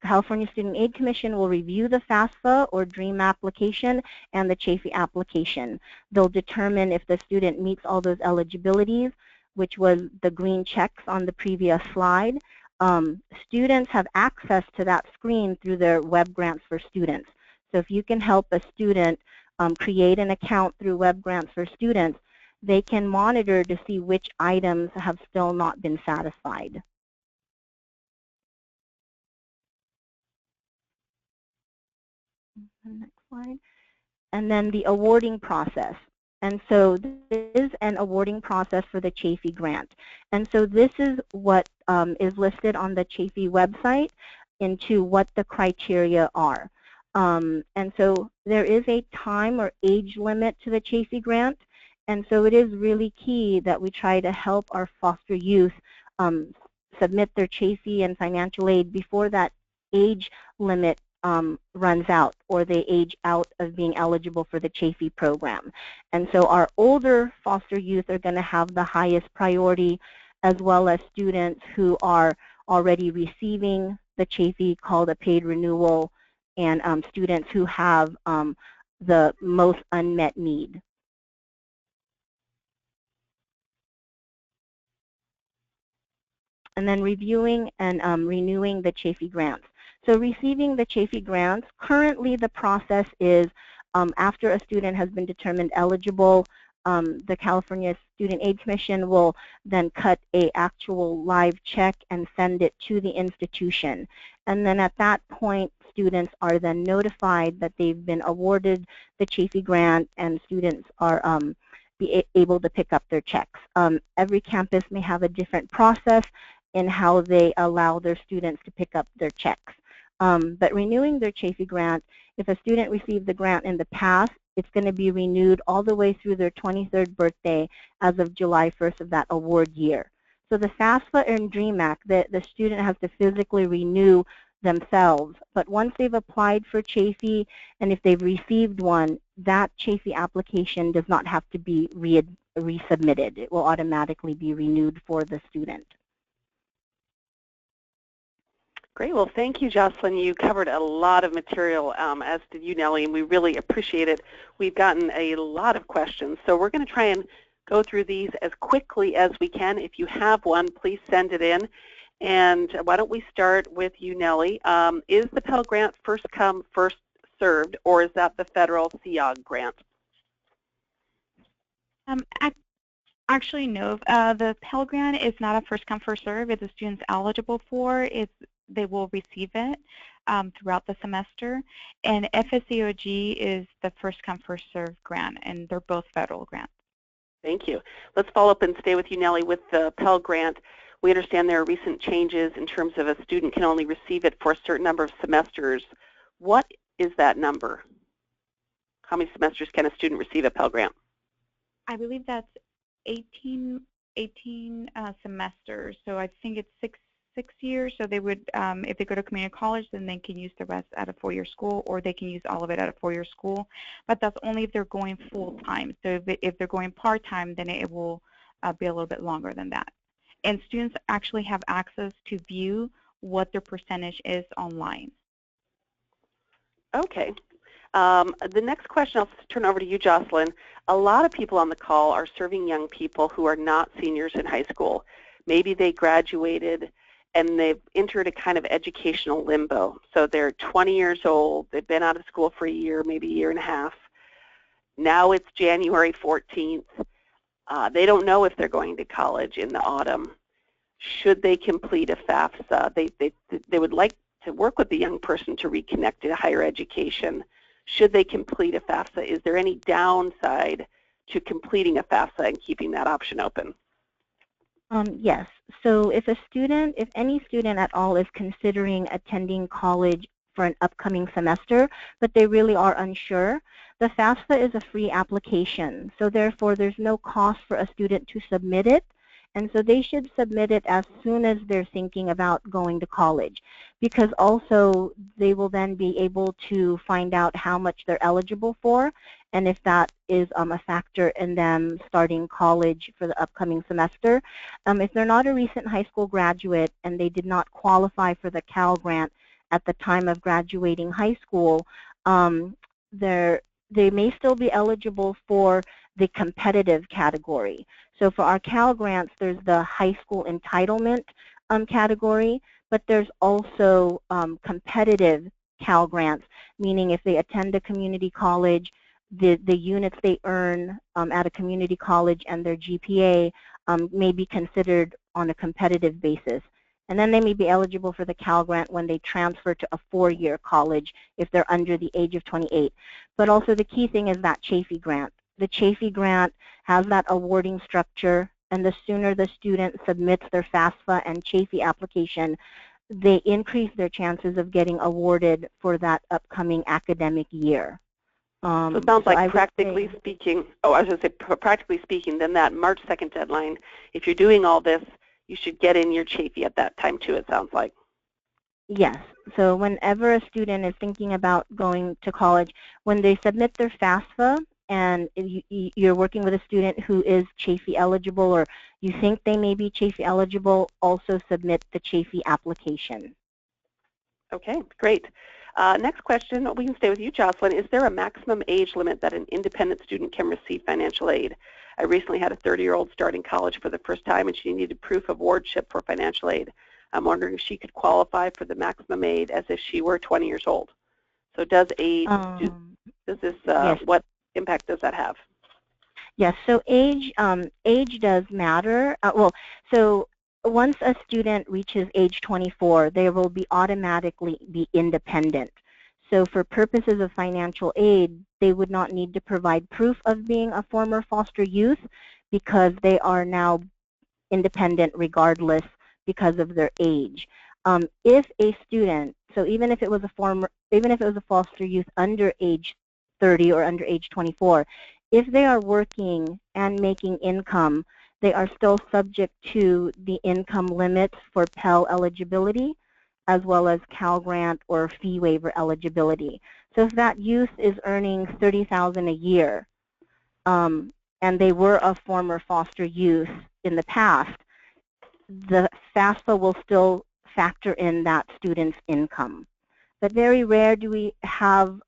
California Student Aid Commission will review the FAFSA or DREAM application and the Chafee application. They'll determine if the student meets all those eligibilities, which was the green checks on the previous slide. Students have access to that screen through their Web Grants for Students. So if you can help a student create an account through Web Grants for Students, they can monitor to see which items have still not been satisfied. Next slide. And then the awarding process. And so this is an awarding process for the Chafee grant. And so this is what is listed on the Chafee website into what the criteria are. And so there is a time or age limit to the Chafee grant. And so it is really key that we try to help our foster youth submit their Chafee and financial aid before that age limit runs out or they age out of being eligible for the Chafee program. And so our older foster youth are going to have the highest priority, as well as students who are already receiving the Chafee called a paid renewal, and students who have the most unmet need. and then reviewing and renewing the Chafee grants. So receiving the Chafee grants, currently the process is after a student has been determined eligible, the California Student Aid Commission will then cut an actual live check and send it to the institution. And then at that point, students are then notified that they've been awarded the Chafee grant, and students are able to pick up their checks. Every campus may have a different process in how they allow their students to pick up their checks. But renewing their Chafee grant, if a student received the grant in the past, it's going to be renewed all the way through their 23rd birthday as of July 1st of that award year. So the FAFSA and DREAM Act, the student has to physically renew themselves. But once they've applied for Chafee, and if they've received one, that Chafee application does not have to be resubmitted. It will automatically be renewed for the student. Great. Well, thank you, Jocelyn. You covered a lot of material, as did you, Nellie, and we really appreciate it. We've gotten a lot of questions, so we're going to try and go through these as quickly as we can. If you have one, please send it in. And why don't we start with you, Nellie. Is the Pell Grant first come, first served, or is that the federal CEOG grant? Actually, no. The Pell Grant is not a first come, first serve. If the student's eligible for, they will receive it throughout the semester. And FSEOG is the first come, first serve grant, and they're both federal grants. Thank you. Let's follow up and stay with you, Nellie, with the Pell Grant. We understand there are recent changes in terms of a student can only receive it for a certain number of semesters. What is that number? How many semesters can a student receive a Pell Grant? I believe that's 18 semesters. So I think it's six years. So they would, if they go to community college, then they can use the rest at a four-year school, or they can use all of it at a four-year school. But that's only if they're going full-time. So if they're going part-time, then it will be a little bit longer than that. And students actually have access to view what their percentage is online. Okay. The next question, I'll turn over to you, Jocelyn. A lot of people on the call are serving young people who are not seniors in high school. Maybe they graduated and they've entered a kind of educational limbo. So they're 20 years old, they've been out of school for a year, maybe a year and a half. Now it's January 14th. They don't know if they're going to college in the autumn. Should they complete a FAFSA? They would like to work with the young person to reconnect to higher education. Should they complete a FAFSA? Is there any downside to completing a FAFSA and keeping that option open? Yes. So if any student at all is considering attending college for an upcoming semester, but they really are unsure, the FAFSA is a free application. So therefore, there's no cost for a student to submit it. And so they should submit it as soon as they're thinking about going to college, because also they will then be able to find out how much they're eligible for, and if that is a factor in them starting college for the upcoming semester. If they're not a recent high school graduate and they did not qualify for the Cal Grant at the time of graduating high school, they may still be eligible for the competitive category. So for our Cal Grants, there's the high school entitlement category, but there's also competitive Cal Grants, meaning if they attend a community college, the units they earn at a community college and their GPA may be considered on a competitive basis. And then they may be eligible for the Cal Grant when they transfer to a four-year college if they're under the age of 28. But also the key thing is that Chafee Grant. The Chafee Grant has that awarding structure, and the sooner the student submits their FAFSA and Chafee application, they increase their chances of getting awarded for that upcoming academic year. So it sounds like practically speaking, practically speaking, then that March 2nd deadline, if you're doing all this, you should get in your Chafee at that time too, it sounds like. Yes. So whenever a student is thinking about going to college, when they submit their FAFSA and you're working with a student who is Chafee eligible, or you think they may be Chafee eligible, also submit the Chafee application. Okay, great. Next question, we can stay with you, Jocelyn. Is there a maximum age limit that an independent student can receive financial aid? I recently had a 30-year-old starting college for the first time, and she needed proof of wardship for financial aid. I'm wondering if she could qualify for the maximum aid as if she were 20 years old. So does age, yes. what impact does that have? Yes, so age does matter. So once a student reaches age 24, they will automatically be independent. So for purposes of financial aid, they would not need to provide proof of being a former foster youth because they are now independent regardless because of their age. If a student, so even if it was a foster youth under age 30 or under age 24, if they are working and making income, they are still subject to the income limits for Pell eligibility as well as Cal Grant or fee waiver eligibility. So if that youth is earning $30,000 a year and they were a former foster youth in the past, the FAFSA will still factor in that student's income. But very rare do we have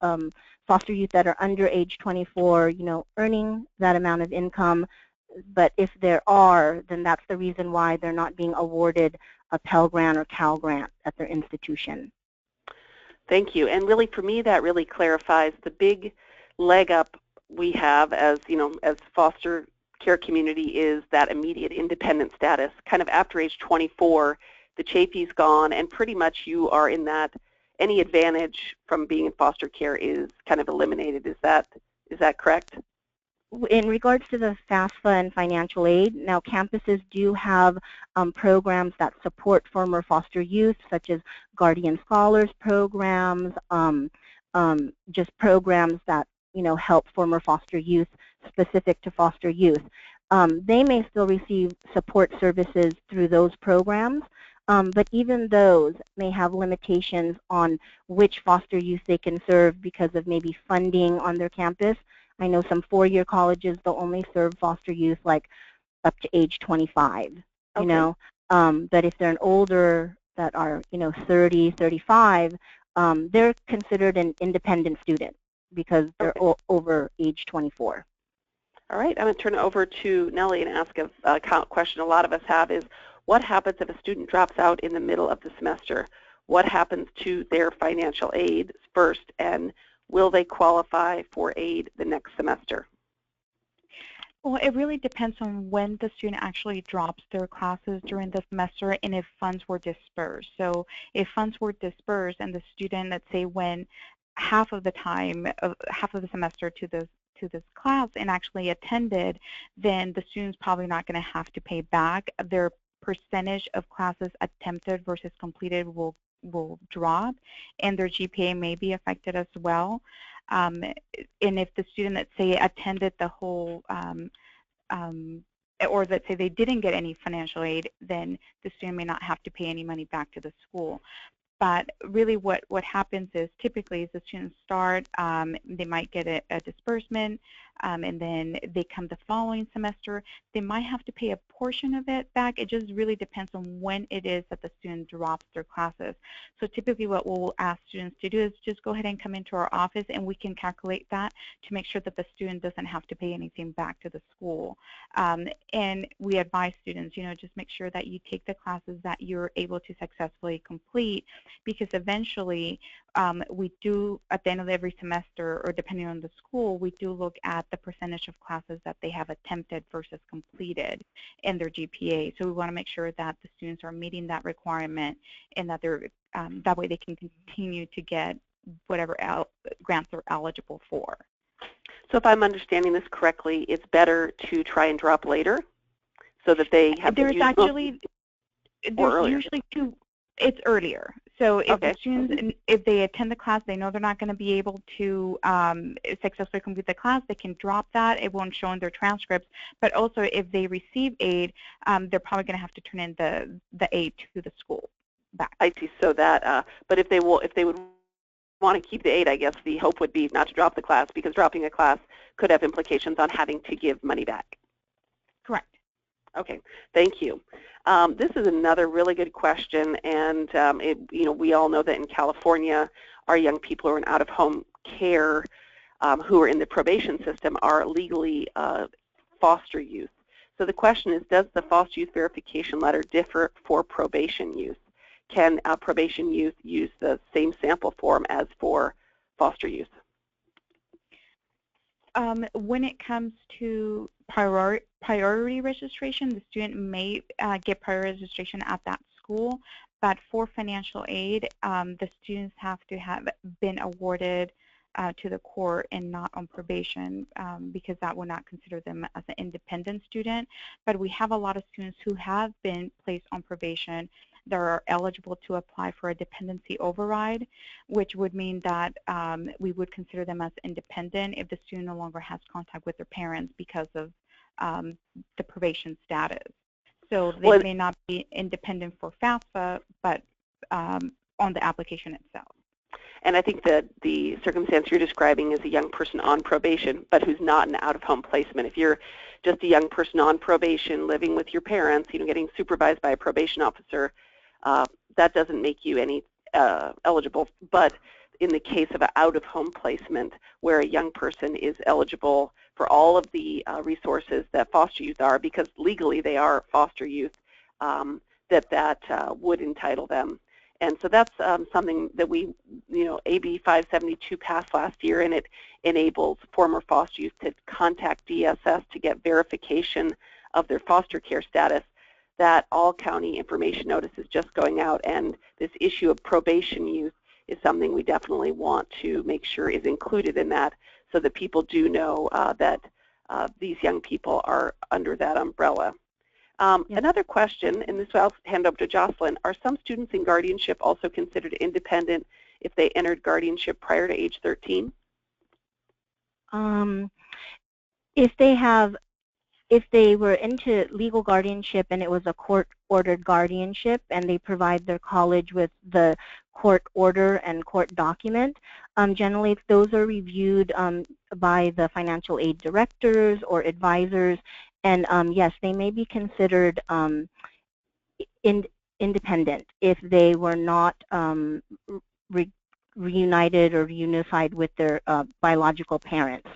foster youth that are under age 24, earning that amount of income. But if there are, then that's the reason why they're not being awarded a Pell Grant or Cal Grant at their institution. Thank you. And really, for me, that really clarifies the big leg up we have as foster care community is that immediate independent status. Kind of after age 24, the CHAPE's gone, and pretty much you are in that. Any advantage from being in foster care is kind of eliminated. Is that correct? In regards to the FAFSA and financial aid, now campuses do have programs that support former foster youth, such as Guardian Scholars programs, just programs that help former foster youth specific to foster youth. They may still receive support services through those programs. But even those may have limitations on which foster youth they can serve because of maybe funding on their campus. I know some four-year colleges, they'll only serve foster youth like up to age 25, okay. But if they're an older that are, 30, 35, they're considered an independent student because they're over age 24. All right, I'm going to turn it over to Nellie and ask a question a lot of us have is, what happens if a student drops out in the middle of the semester? What happens to their financial aid first, and will they qualify for aid the next semester? Well, it really depends on when the student actually drops their classes during the semester and if funds were dispersed. So if funds were dispersed and the student, let's say, went half of the semester to this class and actually attended, then the student's probably not going to have to pay back. Their percentage of classes attempted versus completed will drop, and their GPA may be affected as well. And if the student, let's say, attended the whole, or let's say they didn't get any financial aid, then the student may not have to pay any money back to the school. But really what happens is typically as the students start, they might get a disbursement, and then they come the following semester. They might have to pay a portion of it back. It just really depends on when it is that the student drops their classes. So typically what we'll ask students to do is just go ahead and come into our office and we can calculate that to make sure that the student doesn't have to pay anything back to the school. And we advise students, just make sure that you take the classes that you're able to successfully complete, because eventually we do, at the end of every semester, or depending on the school, we do look at the percentage of classes that they have attempted versus completed in their GPA. So we want to make sure that the students are meeting that requirement and that they're that way they can continue to get whatever grants they're eligible for. So if I'm understanding this correctly, it's better to try and drop later so that they have there's usually two. It's earlier. So if the students, if they attend the class, they know they're not going to be able to successfully complete the class, they can drop that. It won't show in their transcripts. But also, if they receive aid, they're probably going to have to turn in the aid to the school back. I see. So that, but if they would want to keep the aid, I guess the hope would be not to drop the class, because dropping a class could have implications on having to give money back. Correct. Okay, thank you. This is another really good question, and we all know that in California, our young people who are in out-of-home care who are in the probation system are legally foster youth. So the question is, does the foster youth verification letter differ for probation youth? Can probation youth use the same sample form as for foster youth? When it comes to priority registration, the student may get priority registration at that school, but for financial aid, the students have to have been awarded to the court and not on probation, because that will not consider them as an independent student. But we have a lot of students who have been placed on probation that are eligible to apply for a dependency override, which would mean that we would consider them as independent if the student no longer has contact with their parents because of the probation status. So they may not be independent for FAFSA, but on the application itself. And I think that the circumstance you're describing is a young person on probation, but who's not an out-of-home placement. If you're just a young person on probation living with your parents, getting supervised by a probation officer, that doesn't make you any eligible. But in the case of an out-of-home placement where a young person is eligible for all of the resources that foster youth are, because legally they are foster youth, that would entitle them. And so that's something that we, AB 572 passed last year, and it enables former foster youth to contact DSS to get verification of their foster care status. That all-county information notice is just going out, and this issue of probation youth is something we definitely want to make sure is included in that, so that people do know that these young people are under that umbrella. Another question, and this I'll hand over to Jocelyn, are some students in guardianship also considered independent if they entered guardianship prior to age 13? If they were into legal guardianship and it was a court-ordered guardianship and they provide their college with the court order and court document, generally those are reviewed by the financial aid directors or advisors, and yes, they may be considered independent if they were not reunited or reunified with their biological parents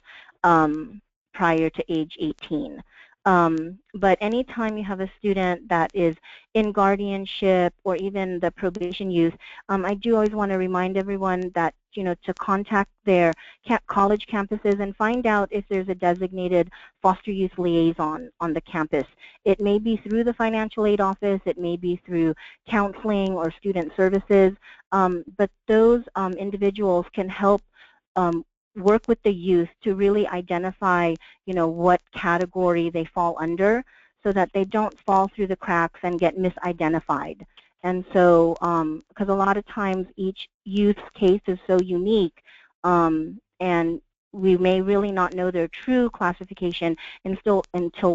prior to age 18. But anytime you have a student that is in guardianship or even the probation youth, I do always want to remind everyone that, to contact their college campuses and find out if there's a designated foster youth liaison on the campus. It may be through the financial aid office, it may be through counseling or student services, but those individuals can help work with the youth to really identify, what category they fall under, so that they don't fall through the cracks and get misidentified. And so, because a lot of times each youth's case is so unique, and we may really not know their true classification until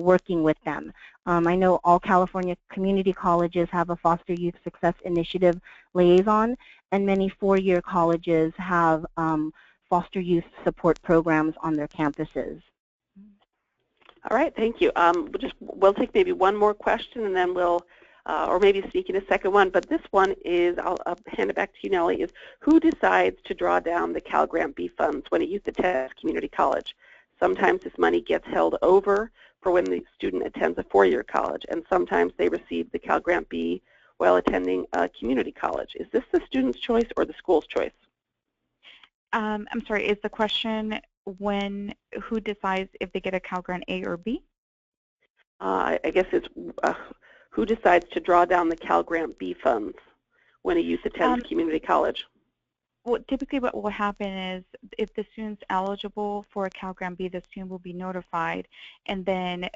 working with them. I know all California community colleges have a Foster Youth Success Initiative liaison, and many four-year colleges have foster youth support programs on their campuses. All right, thank you. We'll take maybe one more question, and then we'll, or maybe sneak in a second one. But this one is, I'll hand it back to you, Nellie, is who decides to draw down the Cal Grant B funds when a youth attends community college? Sometimes this money gets held over for when the student attends a four-year college, and sometimes they receive the Cal Grant B while attending a community college. Is this the student's choice or the school's choice? I'm sorry, is the question who decides if they get a Cal Grant A or B? I guess it's who decides to draw down the Cal Grant B funds when a youth attends community college? Well, typically what will happen is if the student's eligible for a Cal Grant B, the student will be notified, and then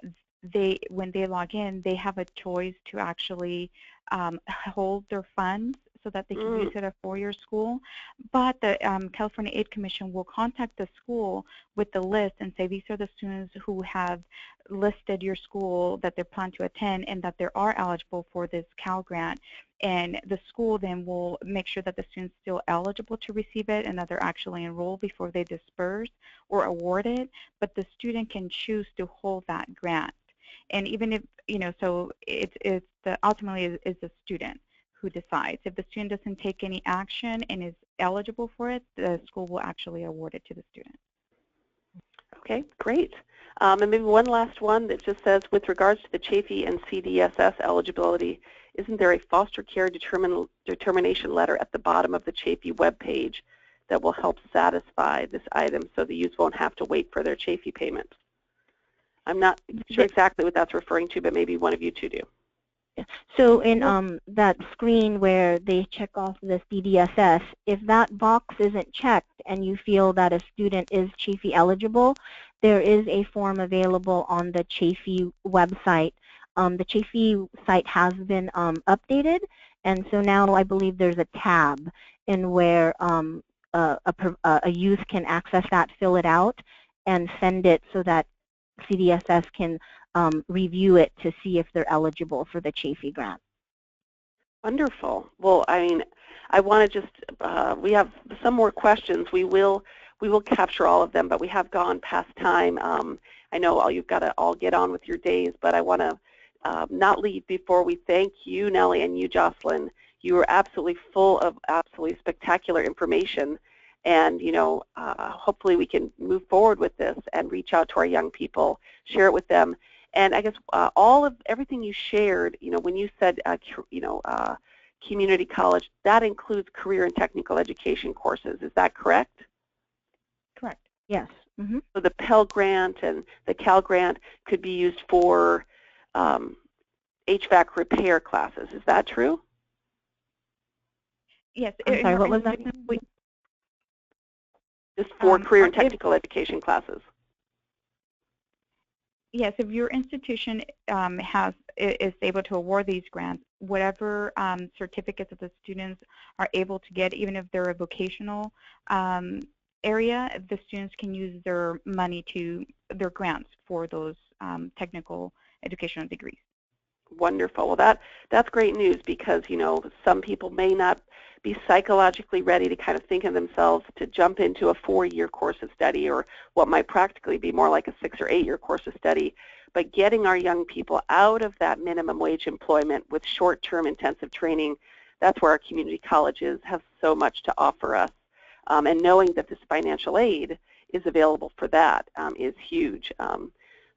when they log in, they have a choice to actually hold their funds so that they can use it at a four-year school. But the California Aid Commission will contact the school with the list and say, these are the students who have listed your school that they plan to attend and that they are eligible for this Cal Grant. And the school then will make sure that the student's still eligible to receive it and that they're actually enrolled before they disperse or award it. But the student can choose to hold that grant. And even if, so ultimately is the student who decides. If the student doesn't take any action and is eligible for it, the school will actually award it to the student. Okay, great. And maybe one last one that just says, with regards to the Chafee and CDSS eligibility, isn't there a foster care determination letter at the bottom of the Chafee webpage that will help satisfy this item so the youth won't have to wait for their Chafee payment? I'm not sure exactly what that's referring to, but maybe one of you two do. So in that screen where they check off the CDSS, if that box isn't checked and you feel that a student is Chafee eligible, there is a form available on the Chafee website. The Chafee site has been updated, and so now I believe there's a tab in where a youth can access that, fill it out, and send it so that CDSS can review it to see if they're eligible for the Chafee grant. Wonderful. Well, I mean, I want to just, we have some more questions. We will capture all of them, but we have gone past time. I know you've got to all get on with your days, but I want to not leave before we thank you, Nellie, and you, Jocelyn. You were absolutely full of absolutely spectacular information. And, you know, hopefully we can move forward with this and reach out to our young people, share it with them. And I guess everything you shared, you know, when you said, community college, that includes career and technical education courses. Is that correct? Correct. Yes. Mm-hmm. So the Pell Grant and the Cal Grant could be used for HVAC repair classes. Is that true? Yes. I'm sorry, what was that? Just for career and technical education classes. Yes, if your institution is able to award these grants, whatever certificates that the students are able to get, even if they're a vocational area, the students can use their money their grants for those technical educational degrees. Wonderful. Well, that's great news, because, you know, some people may not be psychologically ready to kind of think of themselves to jump into a 4-year course of study, or what might practically be more like a 6 or 8-year course of study. But getting our young people out of that minimum wage employment with short-term intensive training, that's where our community colleges have so much to offer us. And knowing that this financial aid is available for that is huge.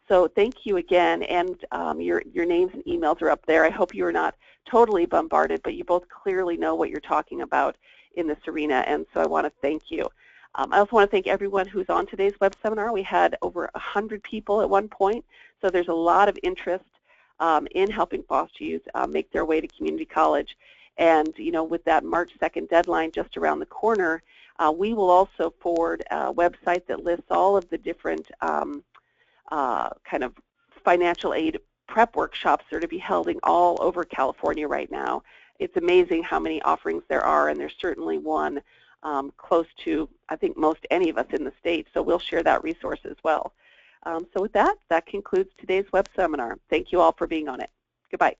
So thank you again, and your names and emails are up there. I hope you are not totally bombarded, but you both clearly know what you're talking about in this arena, and so I want to thank you. I also want to thank everyone who's on today's web seminar. We had over 100 people at one point, so there's a lot of interest in helping foster youth make their way to community college. And, you know, with that March 2nd deadline just around the corner, we will also forward a website that lists all of the different kind of financial aid prep workshops that are to be held all over California right now. It's amazing how many offerings there are, and there's certainly one close to, I think, most any of us in the state, so we'll share that resource as well. So with that concludes today's web seminar. Thank you all for being on it. Goodbye.